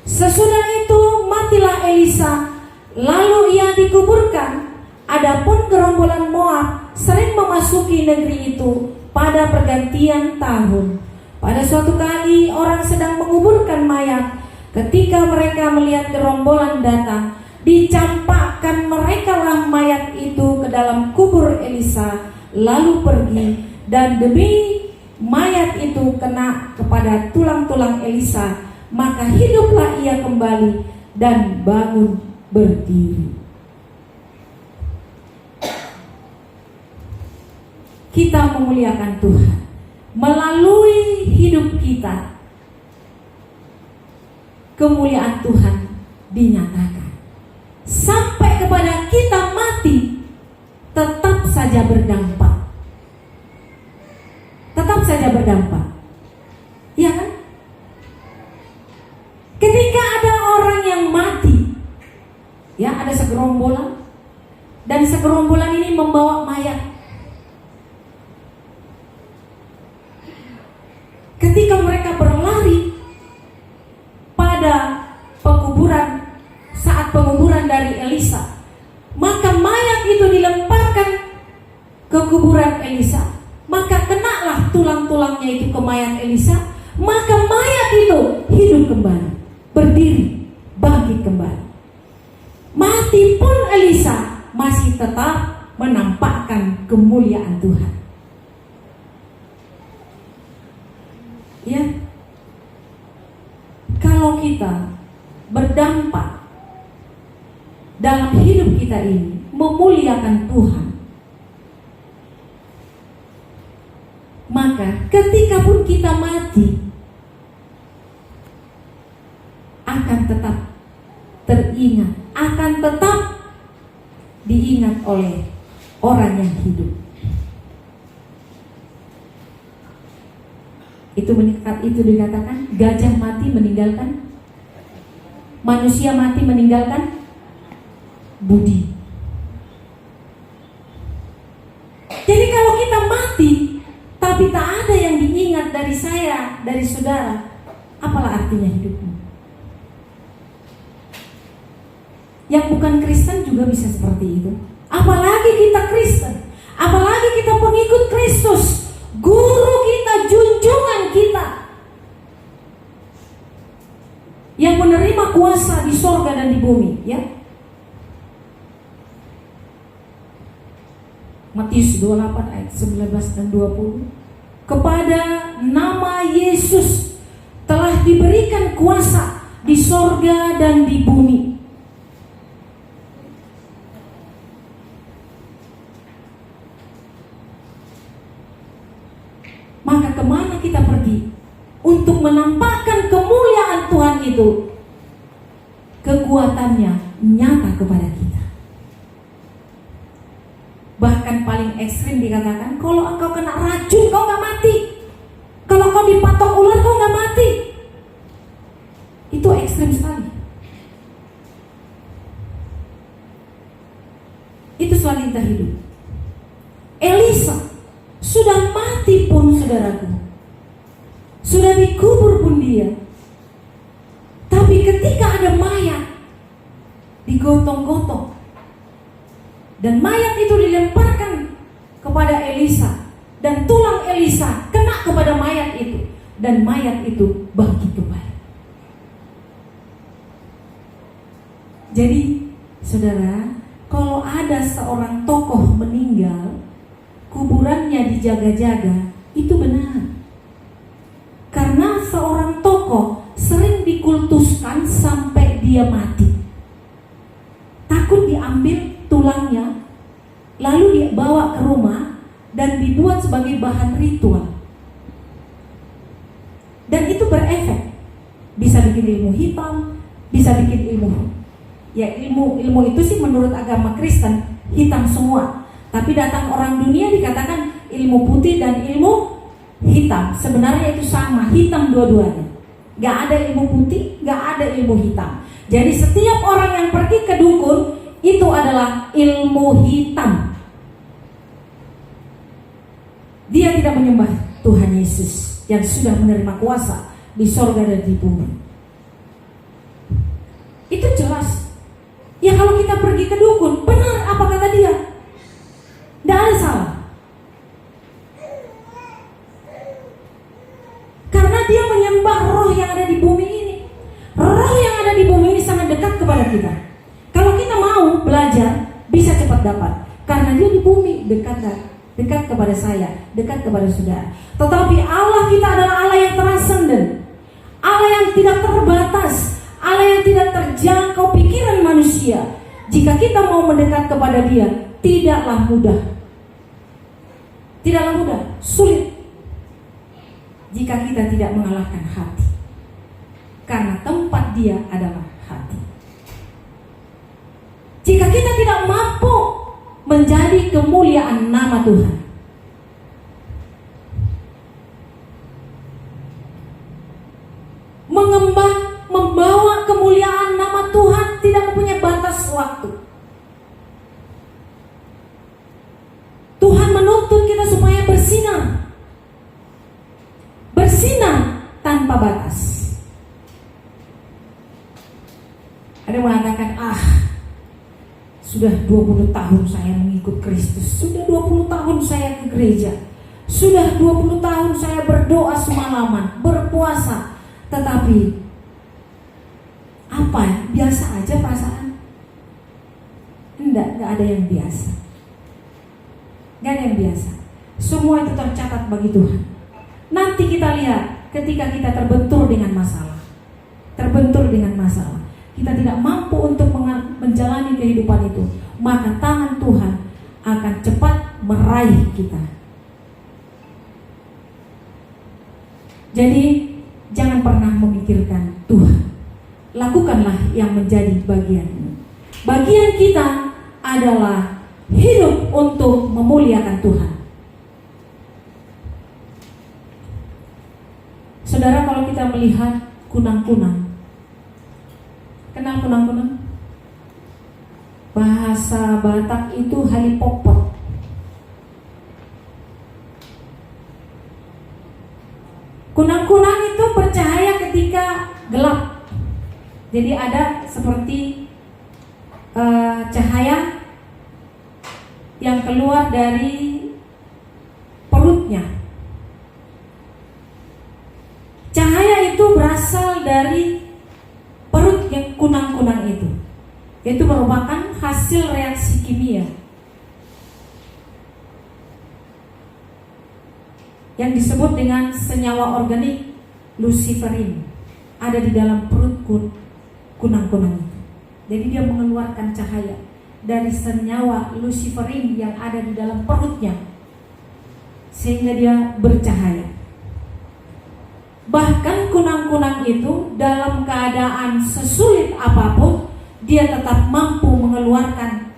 Sesudah itu matilah Elisa, lalu ia dikuburkan. Adapun gerombolan Moab sering memasuki negeri itu pada pergantian tahun. Pada suatu kali orang sedang menguburkan mayat. Ketika mereka melihat gerombolan datang, dicampakkan merekalah mayat itu ke dalam kubur Elisa, lalu pergi, dan demi mayat itu kena kepada tulang-tulang Elisa, maka hiduplah ia kembali dan bangun berdiri. Kita memuliakan Tuhan melalui hidup kita. Kemuliaan Tuhan dinyatakan sampai kepada kita mati, tetap saja berdampak. Tetap saja berdampak. Ya kan? Ketika ada orang yang mati, ya ada segerombolan, dan segerombolan ini membawa mayat. Ketika mereka berlari pada penguburan, saat penguburan dari Elisa, maka mayat itu dilemparkan ke kuburan Elisa, maka kenalah tulang-tulangnya itu ke mayat Elisa, maka mayat itu hidup kembali, berdiri, bangkit kembali. Mati pun Elisa masih tetap menampakkan kemuliaan Tuhan. Ya, kalau kita berdampak dalam hidup kita ini memuliakan Tuhan, maka ketika pun kita mati akan tetap teringat, akan tetap diingat oleh orang yang hidup. Itu dikatakan gajah mati meninggalkan, manusia mati meninggalkan budi. Jadi kalau kita mati tapi tak ada yang diingat dari saya, dari saudara, apalah artinya hidupmu? Yang bukan Kristen juga bisa seperti itu. Apalagi kita Kristen, apalagi kita pengikut Kristus, guru kita, junjungan kita, yang menerima kuasa di sorga dan di bumi, ya. Matius 28 ayat 19 dan 20. Kepada nama Yesus telah diberikan kuasa di sorga dan di bumi. Maka kemana kita pergi untuk menampakkan kemuliaan Tuhan itu? Kekuatannya nyata kepada kita. Bahkan paling ekstrim dikatakan, kalau engkau kena racun kau gak mati, kalau kau dipatok ular kau gak mati. Itu ekstrim sekali. Itu selagi kita hidup. Elisa sudah mati pun, saudaraku, sudah dikubur pun dia, tapi ketika ada mayat digotong-gotong dan mayat itu dilemparkan kepada Elisa, dan tulang Elisa kena kepada mayat itu, dan mayat itu bangkit kembali. Jadi saudara, kalau ada seorang tokoh meninggal, kuburannya dijaga-jaga, itu benar. Karena seorang tokoh sering dikultuskan sampai dia mati. Takut diambil tulangnya, lalu dibawa ke rumah dan dibuat sebagai bahan ritual. Dan itu berefek. Bisa bikin ilmu hitam, bisa bikin ilmu. Ya, ilmu itu sih menurut agama Kristen hitam semua. Tapi datang orang dunia dikatakan ilmu putih dan ilmu hitam. Sebenarnya itu sama, hitam dua-duanya. Gak ada ilmu putih, gak ada ilmu hitam. Jadi setiap orang yang pergi ke dukun, itu adalah ilmu hitam. Dia tidak menyembah Tuhan Yesus yang sudah menerima kuasa di sorga dan di bumi. Itu jelas. Ya kalau kita pergi ke dukun, benar apa kata dia? Tidak ada salah. Karena dia menyembah roh yang ada di bumi ini. Roh yang ada di bumi ini sangat dekat kepada kita. Kalau kita mau belajar, bisa cepat dapat. Karena dia di bumi, dekat kepada saya, dekat kepada saudara. Tetapi Allah kita adalah Allah yang transenden, Allah yang tidak terbatas, Allah yang tidak terjangkau pikiran manusia. Jika kita mau mendekat kepada dia, tidaklah mudah. Tidaklah mudah, sulit jika kita tidak mengalahkan hati. Karena tempat dia adalah hati. Jika kita tidak mampu menjadi kemuliaan nama Tuhan, membawa kemuliaan nama Tuhan tidak mempunyai batas waktu. Tuhan menuntut kita supaya bersinar. Bersinar tanpa batas. Ada yang mengatakan, sudah 20 tahun saya mengikut Kristus, sudah 20 tahun saya ke gereja, sudah 20 tahun saya berdoa semalaman, berpuasa, tetapi apa ya? Biasa aja perasaan. Enggak ada yang biasa. Enggak ada yang biasa. Semua itu tercatat bagi Tuhan. Nanti kita lihat ketika kita terbentur dengan masalah, kita tidak mampu untuk menjalani kehidupan itu, maka tangan Tuhan akan cepat meraih kita. Jadi jangan pernah memikirkan Tuhan. Lakukanlah yang menjadi bagianmu. Bagian kita adalah hidup untuk memuliakan Tuhan. Saudara, kalau kita melihat kunang-kunang, kenal kunang-kunang? Bahasa Batak itu halipopot. Kunang-kunang itu bercahaya ketika gelap. Jadi ada seperti cahaya yang keluar dari perutnya. Cahaya itu berasal dari perut yang kunang-kunang itu. Itu merupakan hasil reaksi kimia yang disebut dengan senyawa organik luciferin, ada di dalam perut kunang-kunang itu. Jadi dia mengeluarkan cahaya dari senyawa luciferin yang ada di dalam perutnya, sehingga dia bercahaya. Bahkan kunang-kunang itu dalam keadaan sesulit apapun, dia tetap mampu mengeluarkan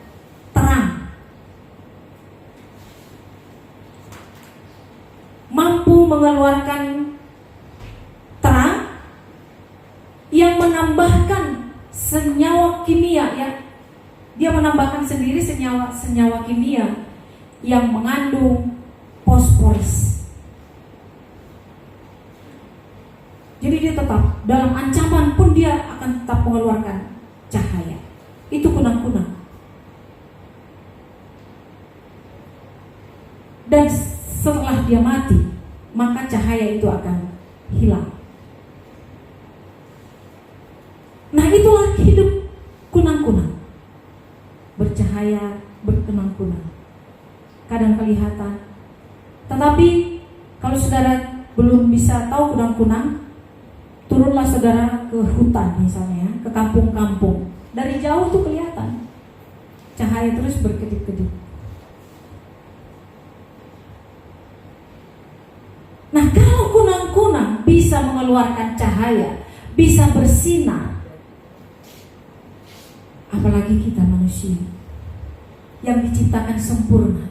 terang, mampu mengeluarkan terang yang menambahkan senyawa kimia, ya. Dia menambahkan sendiri senyawa kimia yang mengandung fosforis. Jadi dia tetap dalam ancaman pun dia akan tetap mengeluarkan cahaya. Itu kunang-kunang. Dan setelah dia mati, maka cahaya itu akan hilang. Nah, itulah hidup kunang-kunang. Bercahaya, berkunang-kunang. Kadang kelihatan. Tetapi kalau saudara belum bisa tahu kunang-kunang, turunlah saudara ke hutan misalnya, ke kampung-kampung. Dari jauh tuh kelihatan cahaya terus berkedip-kedip. Nah, kalau kunang-kunang bisa mengeluarkan cahaya, bisa bersinar, apalagi kita manusia yang diciptakan sempurna.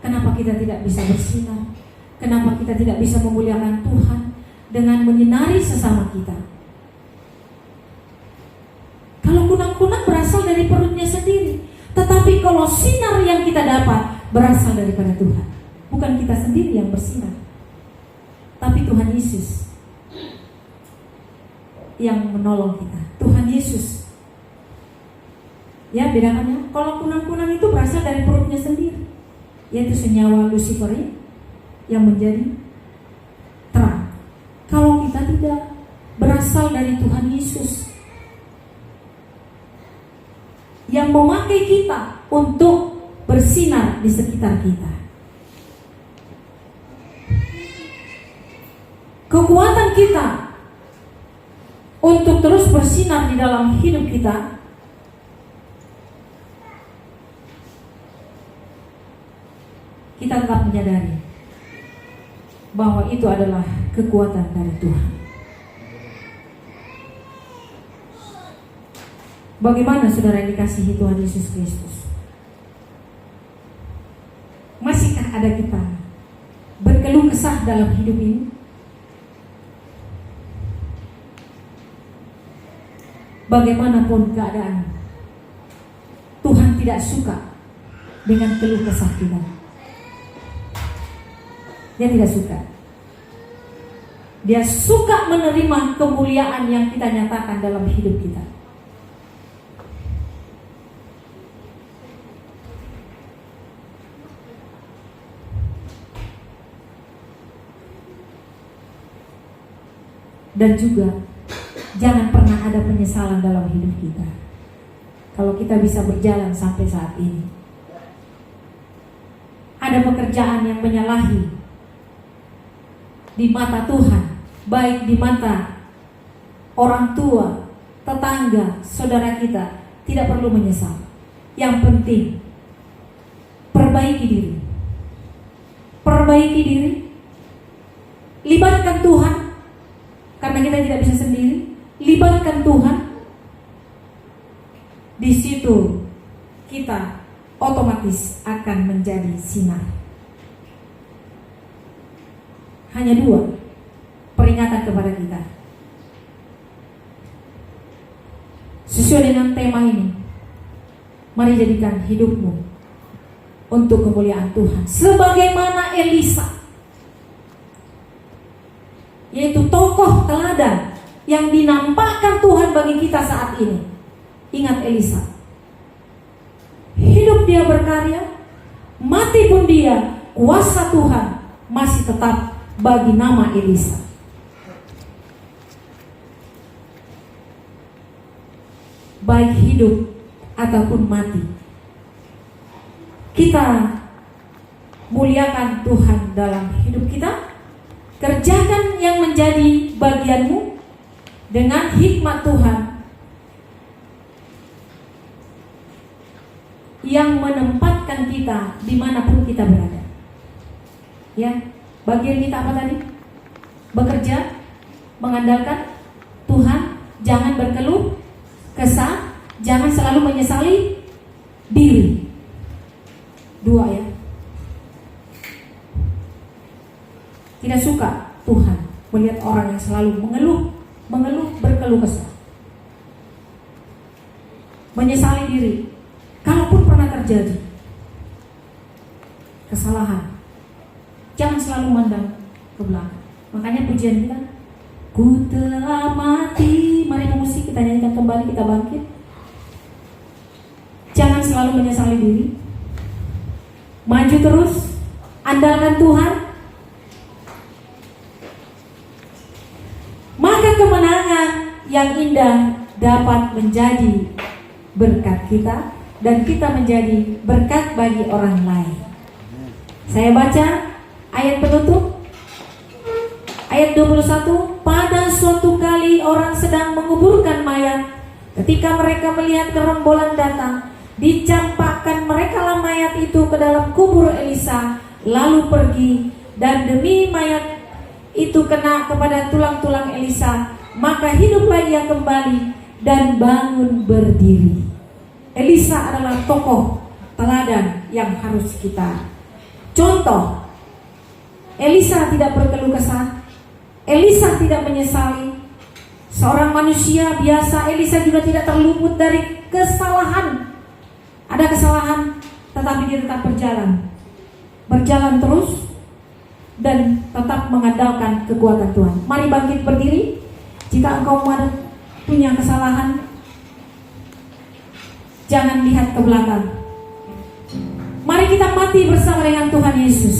Kenapa kita tidak bisa bersinar? Kenapa kita tidak bisa memuliakan Tuhan dengan menyinari sesama kita? Kalau kunang-kunang berasal dari perutnya sendiri, tetapi kalau sinar yang kita dapat berasal daripada Tuhan. Bukan kita sendiri yang bersinar, tapi Tuhan Yesus yang menolong kita. Tuhan Yesus. Ya, bedakannya. Kalau kunang-kunang itu berasal dari perutnya sendiri, yaitu senyawa luciferin yang menjadi terang. Kalau kita tidak, berasal dari Tuhan Yesus yang memakai kita untuk bersinar di sekitar kita. Kekuatan kita untuk terus bersinar di dalam hidup kita tetap menyadari bahwa itu adalah kekuatan dari Tuhan. Bagaimana saudara yang dikasihi Tuhan Yesus Kristus? Masihkah ada kita berkeluh kesah dalam hidup ini? Bagaimanapun keadaan, Tuhan tidak suka dengan keluh kesah kita. Dia tidak suka. Dia suka menerima kemuliaan yang kita nyatakan dalam hidup kita. Dan juga jangan pernah ada penyesalan dalam hidup kita. Kalau kita bisa berjalan sampai saat ini, ada pekerjaan yang menyalahi di mata Tuhan, baik di mata orang tua, tetangga, saudara kita, tidak perlu menyesal. Yang penting perbaiki diri. Perbaiki diri. Libatkan Tuhan, karena kita tidak bisa sendiri. Libatkan Tuhan. Di situ kita otomatis akan menjadi sinar. Hanya dua peringatan kepada kita. Sesuai dengan tema ini, mari jadikan hidupmu untuk kemuliaan Tuhan. Sebagaimana Elisa, yaitu tokoh teladan yang dinampakkan Tuhan bagi kita saat ini. Ingat Elisa, hidup dia berkarya, mati pun dia, kuasa Tuhan masih tetap bagi nama Elisa. Baik hidup ataupun mati, kita muliakan Tuhan dalam hidup kita. Kerjakan yang menjadi bagianmu dengan hikmat Tuhan yang menempatkan kita dimanapun kita berada. Ya, bagian kita apa tadi? Bekerja, mengandalkan Tuhan, jangan berkeluh kesah, jangan selalu menyesali diri. 2 ya. Tidak suka Tuhan melihat orang yang selalu mengeluh, berkeluh kesah, menyesali diri. Kalaupun pernah terjadi kesalahan, jangan selalu mandang ke belakang. Makanya pujian kita, ku telah mati. Mari musik kita nyanyikan kembali, kita bangkit. Jangan selalu menyesali diri, maju terus, andalkan Tuhan. Maka kemenangan yang indah dapat menjadi berkat kita, dan kita menjadi berkat bagi orang lain. Saya baca ayat penutup, ayat 21. Pada suatu kali orang sedang menguburkan mayat, ketika mereka melihat gerombolan datang, dicampakkan merekalah mayat itu ke dalam kubur Elisa, lalu pergi, dan demi mayat itu kena kepada tulang-tulang Elisa, maka hiduplah ia kembali dan bangun berdiri. Elisa adalah tokoh teladan yang harus kita contoh. Elisa tidak berkeluh kesah, Elisa tidak menyesali. Seorang manusia biasa, Elisa juga tidak terluput dari kesalahan. Ada kesalahan, tetapi dia tetap berjalan terus, dan tetap mengandalkan kekuatan Tuhan. Mari bangkit berdiri. Jika engkau punya kesalahan, jangan lihat ke belakang. Mari kita mati bersama dengan Tuhan Yesus.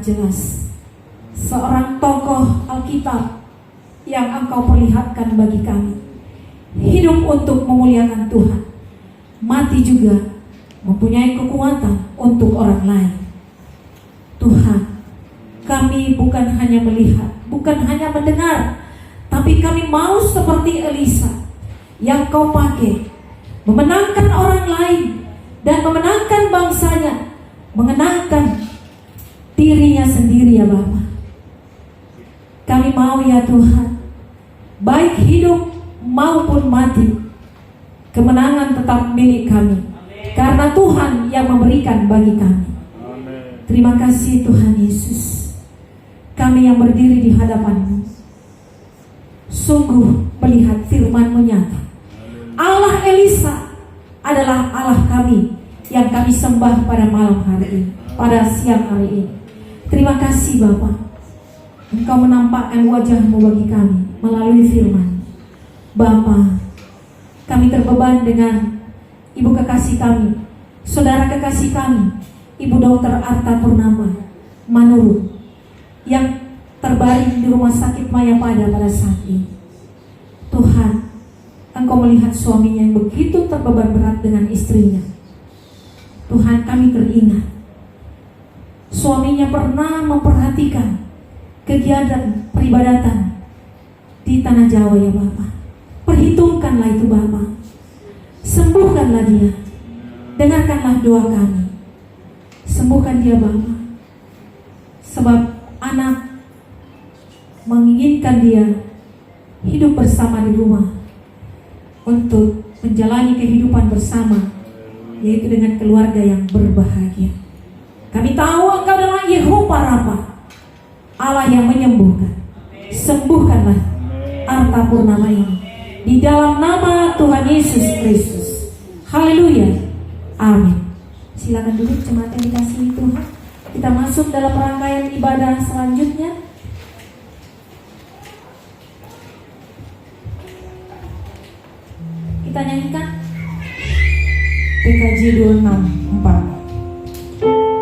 jelas. Seorang tokoh Alkitab yang Engkau perlihatkan bagi kami. Hidup untuk memuliakan Tuhan, mati juga mempunyai kekuatan untuk orang lain. Tuhan, kami bukan hanya melihat, bukan hanya mendengar, tapi kami mau seperti Elisa yang Kau pakai memenangkan orang lain dan memenangkan bangsanya, mengenangkan dirinya sendiri ya Bapa. Kami mau ya Tuhan, baik hidup maupun mati, kemenangan tetap milik kami, karena Tuhan yang memberikan bagi kami. Terima kasih Tuhan Yesus. Kami yang berdiri di hadapan-Mu sungguh melihat firman-Mu nyata. Allah Elisa adalah Allah kami yang kami sembah pada malam hari ini, pada siang hari ini. Terima kasih Bapa, Engkau menampakkan wajah-Mu bagi kami melalui firman. Bapa, kami terbeban dengan ibu kekasih kami, saudara kekasih kami, Ibu Dr. Arta Purnama Manurung, yang terbaring di rumah sakit Mayapada pada saat ini. Tuhan, Engkau melihat suaminya yang begitu terbeban berat dengan istrinya. Tuhan, kami teringat suaminya pernah memperhatikan kegiatan peribadatan di tanah Jawa ya Bapak. Perhitungkanlah itu Bapak, sembuhkanlah dia. Dengarkanlah doa kami, sembuhkan dia Bapak, sebab anak menginginkan dia hidup bersama di rumah untuk menjalani kehidupan bersama, yaitu dengan keluarga yang berbahagia. Kami tahu Engkau adalah Yehova Rafa, Allah yang menyembuhkan. Sembuhkanlah Arta Purnama ini di dalam nama Tuhan Yesus Kristus. Haleluya, amin. Silakan duduk jemaat yang dikasihi Tuhan. Kita masuk dalam rangkaian ibadah selanjutnya. Kita nyanyikan PKJ 264. Thank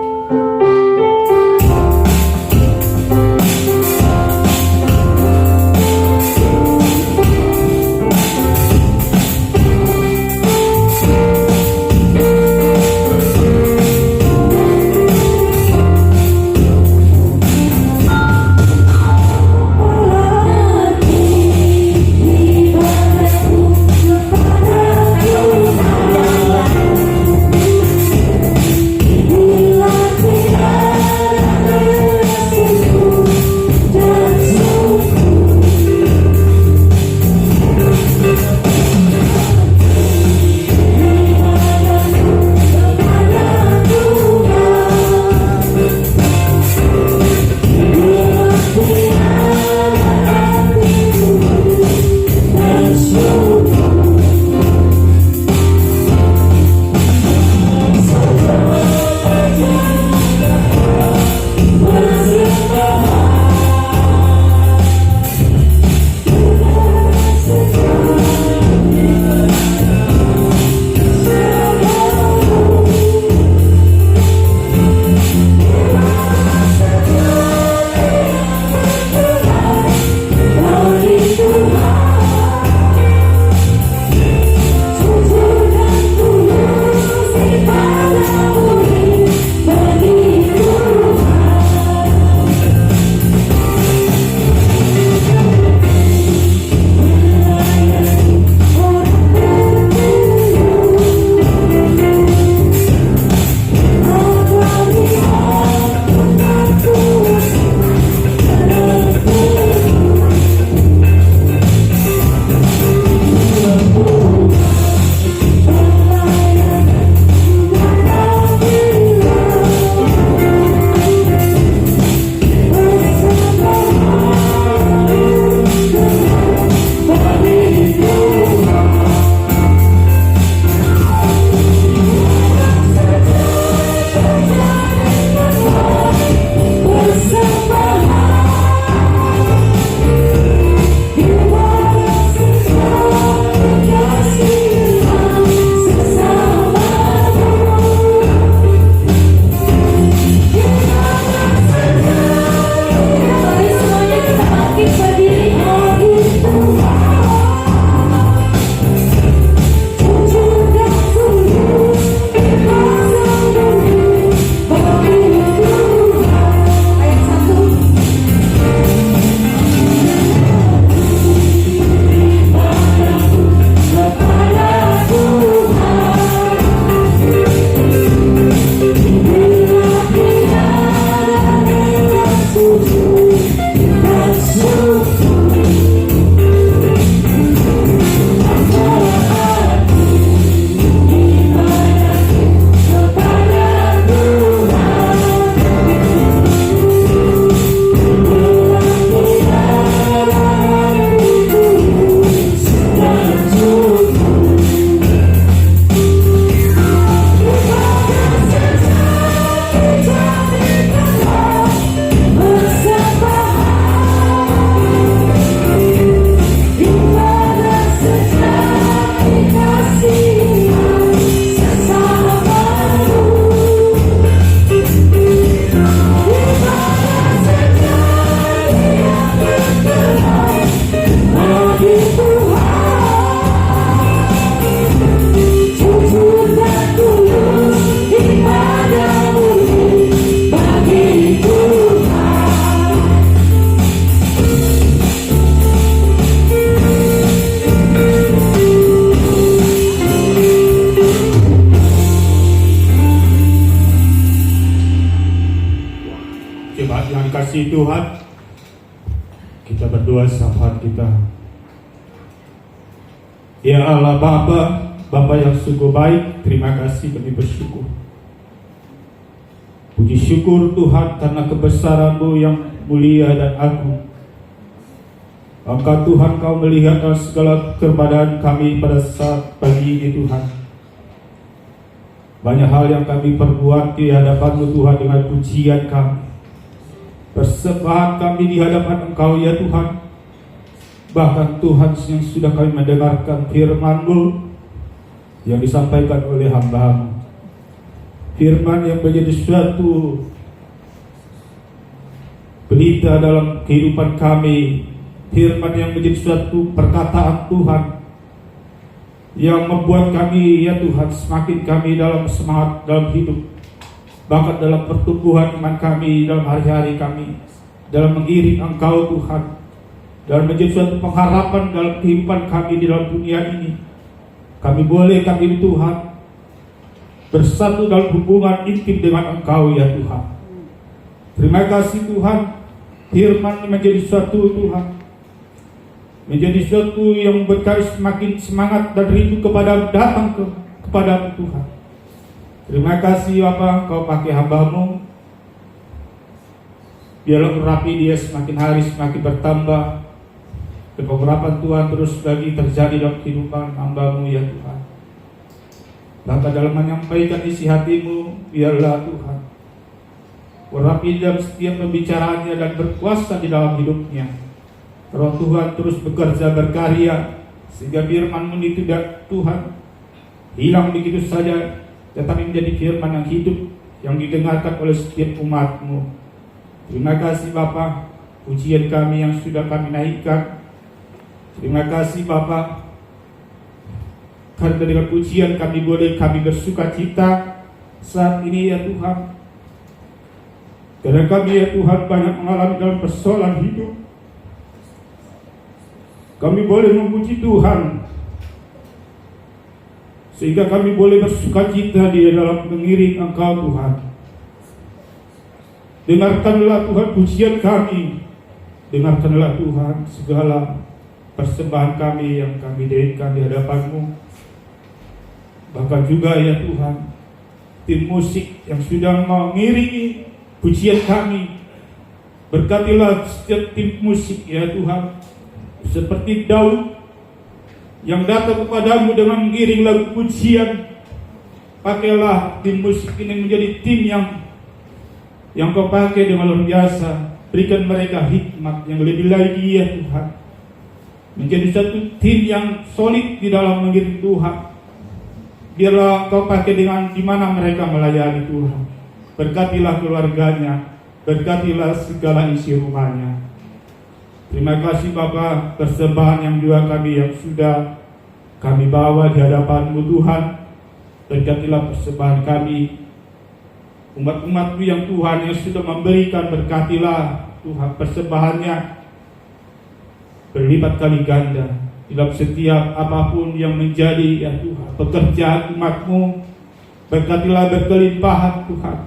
kasih Tuhan, kita berdoa syafaat kita. Ya Allah Bapa yang sungguh baik, terima kasih kami bersyukur. Puji syukur Tuhan karena kebesaran-Mu yang mulia dan agung. Engkau Tuhan, Kau melihat segala keberadaan kami pada saat pagi ini Tuhan. Banyak hal yang kami perbuat di hadapan-Mu Tuhan dengan pujian kami, persembahan kami di hadapan Engkau ya Tuhan. Bahkan Tuhan yang sudah kami mendengarkan firman-Mu yang disampaikan oleh hamba-Mu, firman yang menjadi suatu berita dalam kehidupan kami, firman yang menjadi suatu perkataan Tuhan yang membuat kami ya Tuhan semakin kami dalam semangat dalam hidup, bahkan dalam pertumbuhan iman kami dalam hari-hari kami, dalam mengiring Engkau Tuhan, dan menjadi suatu pengharapan dalam kehidupan kami di dalam dunia ini. Kami Tuhan bersatu dalam hubungan intim dengan Engkau ya Tuhan. Terima kasih Tuhan, firman menjadi suatu Tuhan, menjadi suatu yang berkali semakin semangat dan rindu kepada datang kepada Tuhan. Terima kasih Bapa, Kau pakai hamba-Mu, biarlah urapi dia semakin hari semakin bertambah, dan pengharapan Tuhan terus lagi terjadi dalam kehidupan hamba-Mu ya Tuhan. Bahkan dalam menyampaikan isi hati-Mu, biarlah Tuhan urapi dalam setiap pembicaraannya dan berkuasa di dalam hidupnya. Roh Tuhan terus bekerja berkarya, sehingga firman-Mu itu tidak Tuhan hilang begitu saja, tetapi menjadi firman yang hidup, yang didengarkan oleh setiap umat-Mu. Terima kasih Bapa, pujian kami yang sudah kami naikkan. Terima kasih Bapa, karena dengan pujian kami bersuka cita saat ini ya Tuhan. Karena kami ya Tuhan banyak mengalami dalam persoalan hidup, kami boleh memuji Tuhan, sehingga kami boleh bersuka cita di dalam mengiring Engkau Tuhan. Dengarkanlah Tuhan pujian kami, dengarkanlah Tuhan segala persembahan kami yang kami dirikan di hadapan-Mu. Bahkan juga ya Tuhan, tim musik yang sudah mengiringi pujian kami, berkatilah setiap tim musik ya Tuhan, seperti Daud yang datang kepadamu dengan mengiring lagu pujian. Pakailah tim musik ini menjadi tim yang Kau pakai dengan luar biasa. Berikan mereka hikmat yang lebih lagi ya Tuhan, menjadi satu tim yang solid di dalam mengiring Tuhan. Biarlah Kau pakai dengan di mana mereka melayani Tuhan. Berkatilah keluarganya, berkatilah segala isi rumahnya. Terima kasih Bapa, persembahan yang juga kami yang sudah kami bawa di hadapan-Mu Tuhan. Berkatilah persembahan kami, umat-umat-Mu yang Tuhan yang sudah memberikan, berkatilah Tuhan persembahannya berlipat kali ganda dalam setiap apapun yang menjadi ya Tuhan pekerjaan umat-Mu. Berkatilah berkelimpahan Tuhan.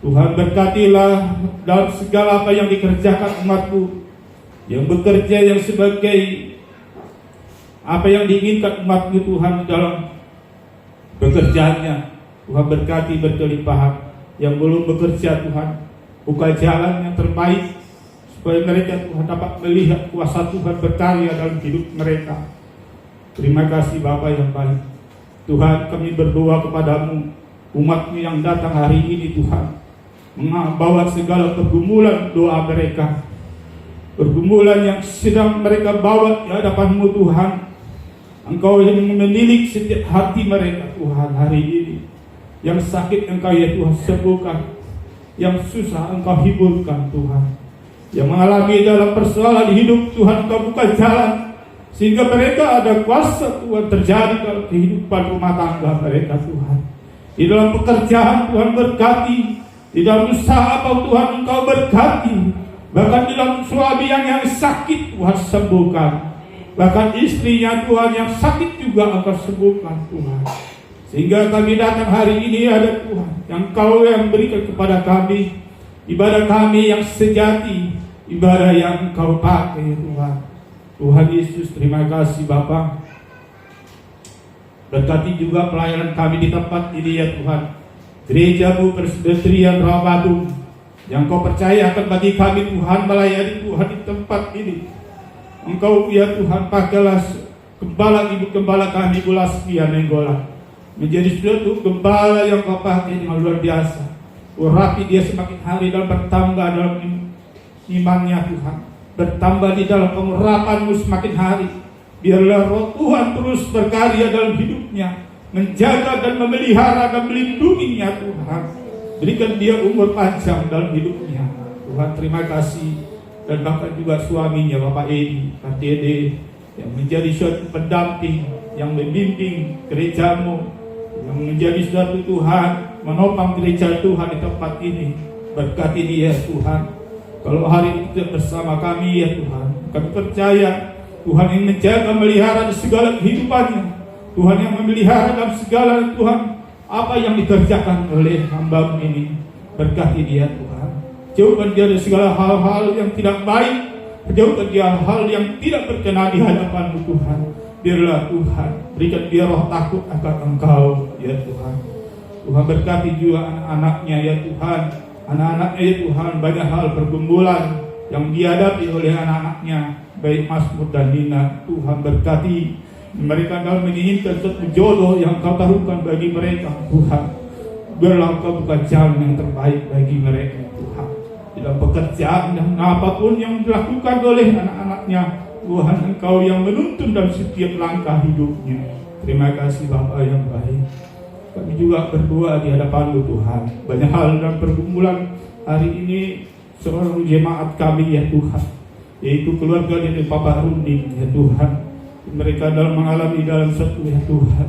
Tuhan berkatilah dalam segala apa yang dikerjakan umat-Mu, yang bekerja yang sebagai apa yang diinginkan umat-Mu Tuhan dalam pekerjaannya. Tuhan berkati berkelimpahan. Yang belum bekerja Tuhan, buka jalan yang terbaik supaya mereka Tuhan dapat melihat kuasa Tuhan berkarya dalam hidup mereka. Terima kasih Bapa yang baik. Tuhan, kami berdoa kepadamu, umat-Mu yang datang hari ini Tuhan, membawa segala pergumulan doa mereka, pergumulan yang sedang mereka bawa di hadapan-Mu Tuhan. Engkau yang menilik setiap hati mereka Tuhan hari ini. Yang sakit Engkau ya Tuhan sembuhkan, yang susah Engkau hiburkan Tuhan, yang mengalami dalam persoalan hidup Tuhan Engkau buka jalan, sehingga mereka ada kuasa Tuhan terjadi dalam kehidupan rumah tangga mereka Tuhan. Di dalam pekerjaan Tuhan berkati, di dalam usaha apa Tuhan Engkau berkati, bahkan di dalam suami yang sakit Tuhan sembuhkan, bahkan istrinya Tuhan yang sakit juga Engkau sembuhkan Tuhan. Sehingga kami datang hari ini ada Tuhan yang Kau yang berikan kepada kami ibadah kami yang sejati, ibadah yang Engkau pakai Tuhan. Tuhan Yesus, terima kasih Bapa. Berkati juga pelayanan kami di tempat ini ya Tuhan. Gereja-Mu Presbyterian Rawamangun yang Kau percayakan bagi kami Tuhan, melayani Tuhan di tempat ini. Engkau ya Tuhan pakailah gembala ibu gembala kami Ibu Laskia Nenggolan menjadi suatu gembala yang Kau pakai dengan luar biasa. Urapi dia semakin hari dalam bertambah dalam imannya Tuhan, bertambah di dalam pengurapan-Mu semakin hari. Biarlah Roh Tuhan terus berkarya dalam hidupnya, menjaga dan memelihara dan melindunginya Tuhan. Berikan dia umur panjang dalam hidupnya Tuhan. Terima kasih. Dan bahkan juga suaminya Bapak Edi, Pak Dede, yang menjadi suatu pendamping, yang membimbing gereja-Mu, yang menjadi suatu Tuhan, menopang gereja Tuhan di tempat ini. Berkati dia Tuhan. Kalau hari ini kita bersama kami ya Tuhan, kami percaya Tuhan yang menjaga, melihara di segala kehidupannya, Tuhan yang memelihara dalam segala Tuhan apa yang dikerjakan oleh hamba-Mu ini. Berkati dia Tuhan. Jauhkan dia dari segala hal-hal yang tidak baik, jauhkan dia hal yang tidak berkenan di hadapan-Mu Tuhan. Biarlah Tuhan berikan dia roh takut akan Engkau ya Tuhan. Tuhan berkati juga anak-anaknya ya Tuhan. Anak-anaknya ya Tuhan, banyak hal pergumulan yang dihadapi oleh anak-anaknya, baik Mazmur dan Nina. Tuhan berkati mereka dalam menginginkan suatu jodoh yang Kau taruhkan bagi mereka Tuhan. Biarlah Kau buka jalan yang terbaik bagi mereka Tuhan. Dalam pekerjaan dan apapun yang dilakukan oleh anak-anaknya Tuhan, Engkau yang menuntun dalam setiap langkah hidupnya. Terima kasih Bapa yang baik. Kami juga berdoa di hadapan-Mu Tuhan. Banyak hal dalam pergumulan hari ini seorang jemaat kami ya Tuhan, yaitu keluarga dari Papa Runding ya Tuhan. Mereka dalam mengalami dalam satu ya Tuhan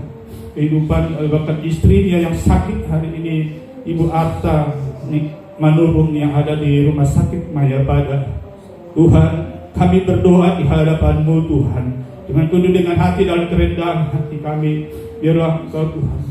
kehidupan, bahkan istrinya yang sakit hari ini, Ibu Arta Manurung yang ada di Rumah Sakit Mayabada. Tuhan, kami berdoa di hadapan-Mu Tuhan, dengan penuh dengan hati dalam kerendahan hati kami. Biarlah Engkau Tuhan,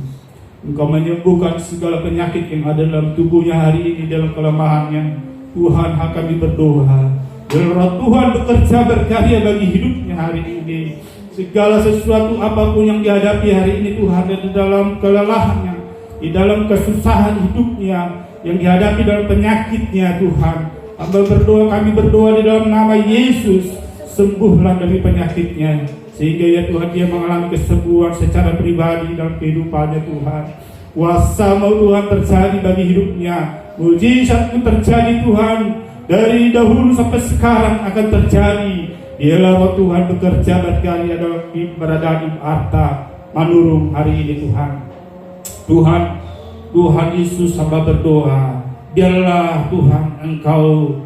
Engkau menyembuhkan segala penyakit yang ada dalam tubuhnya hari ini, dalam kelemahannya. Tuhan, kami berdoa, biarlah Tuhan bekerja berkarya bagi hidupnya hari ini. Segala sesuatu apapun yang dihadapi hari ini Tuhan, di dalam kelelahannya, di dalam kesusahan hidupnya, yang dihadapi dalam penyakitnya Tuhan, kami berdoa di dalam nama Yesus, sembuhlah dari penyakitnya, sehingga ya Tuhan dia mengalami kesembuhan secara pribadi dalam kehidupannya Tuhan. Kuasa-Mu Tuhan terjadi bagi hidupnya, mujizat-Mu terjadi Tuhan, dari dahulu sampai sekarang akan terjadi. Dialah Roh Tuhan bekerja berkarya dalam keberadaan Ibu Arta Manurung hari ini Tuhan. Tuhan Yesus, hamba berdoa, biarlah Tuhan Engkau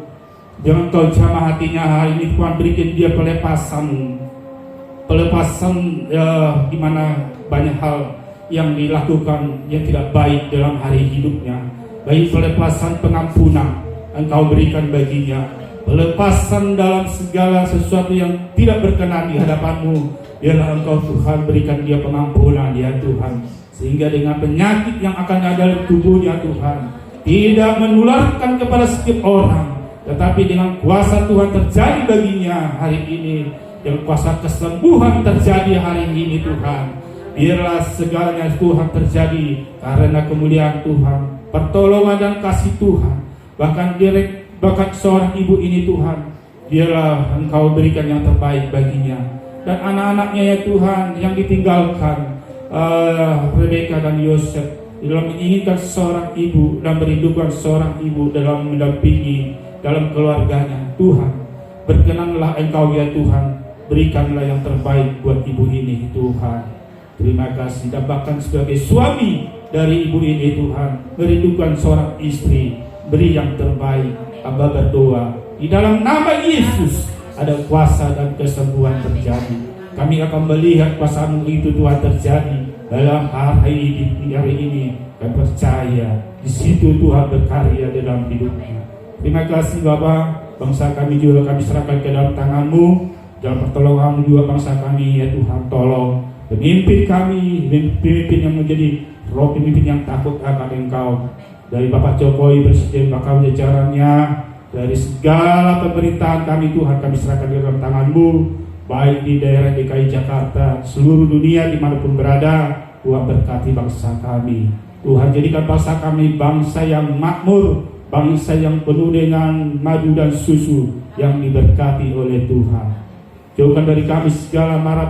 jamah hatinya hari ini Tuhan, berikan dia pelepasan di mana banyak hal yang dilakukan yang tidak baik dalam hari hidupnya. Baik pelepasan pengampunan Engkau berikan baginya, pelepasan dalam segala sesuatu yang tidak berkenan di hadapan-Mu. Biarlah Engkau Tuhan berikan dia pengampunan ya Tuhan, sehingga dengan penyakit yang akan ada di tubuhnya Tuhan tidak menularkan kepada setiap orang, tetapi dengan kuasa Tuhan terjadi baginya hari ini, dan kuasa kesembuhan terjadi hari ini Tuhan. Biarlah segalanya Tuhan terjadi karena kemuliaan Tuhan, pertolongan dan kasih Tuhan. Bahkan seorang ibu ini Tuhan, biarlah Engkau berikan yang terbaik baginya. Dan anak-anaknya ya Tuhan yang ditinggalkan, Rebecca dan Yosef, dalam menginginkan seorang ibu dan merindukan seorang ibu dalam mendampingi dalam keluarganya. Tuhan, berkenanlah Engkau ya Tuhan, berikanlah yang terbaik buat ibu ini Tuhan. Terima kasih. Dan bahkan sebagai suami dari ibu ini Tuhan, merindukan seorang istri, beri yang terbaik. Hamba berdoa di dalam nama Yesus, ada kuasa dan kesembuhan terjadi. Kami akan melihat kuasa-Mu itu Tuhan terjadi dalam hari ini. Kami percaya di situ Tuhan berkarya dalam hidupnya. Terima kasih Bapak. Bangsa kami juga kami serahkan ke dalam tangan-Mu. Dalam pertolongan-Mu juga bangsa kami ya Tuhan, tolong pemimpin kami, pemimpin yang menjadi roh pemimpin yang takut akan Engkau. dari Bapak Jokowi, Presiden, bakal jajarannya, dari segala pemerintahan kami Tuhan, kami serahkan di dalam tangan-Mu, baik di daerah DKI Jakarta, seluruh dunia dimanapun berada. Tuhan berkati bangsa kami. Tuhan jadikan bangsa kami bangsa yang makmur, bangsa yang penuh dengan madu dan susu, yang diberkati oleh Tuhan. Jauhkan dari kami segala mara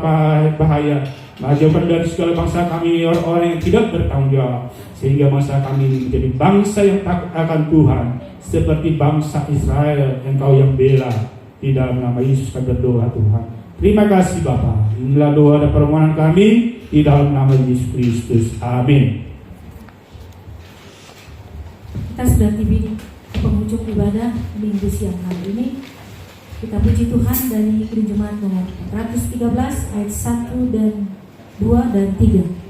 bahaya, jauhkan dari segala bangsa kami orang-orang yang tidak bertanggung jawab, sehingga bangsa kami menjadi bangsa yang takut akan Tuhan, seperti bangsa Israel Engkau yang bela. Di dalam nama Yesus kami berdoa Tuhan. Terima kasih Bapa. Inilah doa dan permohonan kami di dalam nama Yesus Kristus. Amin. Kita sudah tiba di penghujung ibadah minggu siang hari ini. Kita puji Tuhan dari Jemaat nomor 413 ayat 1 dan 2 dan 3.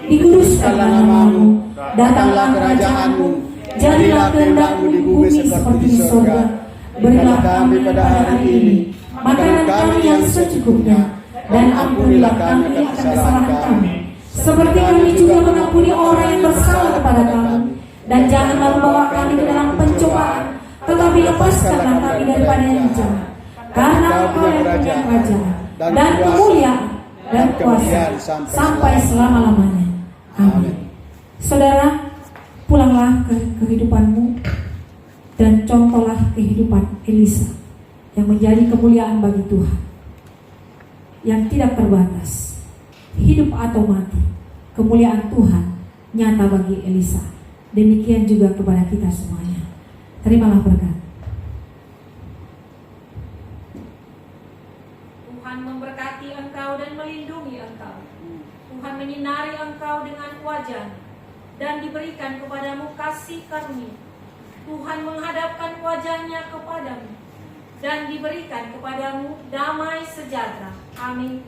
dikuduskanlah namamu, datanglah kerajaanmu, jadilah kehendak-mu di bumi seperti di surga. Berilah kami pada hari ini makanan kami yang secukupnya, dan ampunilah kami akan kesalahan kami, seperti kami juga mengampuni orang yang bersalah kepada kami. Dan janganlah membawa kami ke dalam pencobaan, tetapi lepaskanlah kami daripada yang jahat. Karena Engkau yang punya kerajaan dan kemuliaan dan kuasa sampai selama-lamanya. Amin. Saudara, pulanglah ke kehidupanmu dan contohlah kehidupan Elisa yang menjadi kemuliaan bagi Tuhan, yang tidak terbatas. Hidup atau mati, kemuliaan Tuhan nyata bagi Elisa. Demikian juga kepada kita semuanya. Terimalah berkat. Tuhan memberkati engkau dan melindungi engkau. Tuhan menyinari engkau dengan wajah dan diberikan kepadamu kasih karunia. Tuhan menghadapkan wajahnya kepadamu dan diberikan kepadamu damai sejahtera. Amin.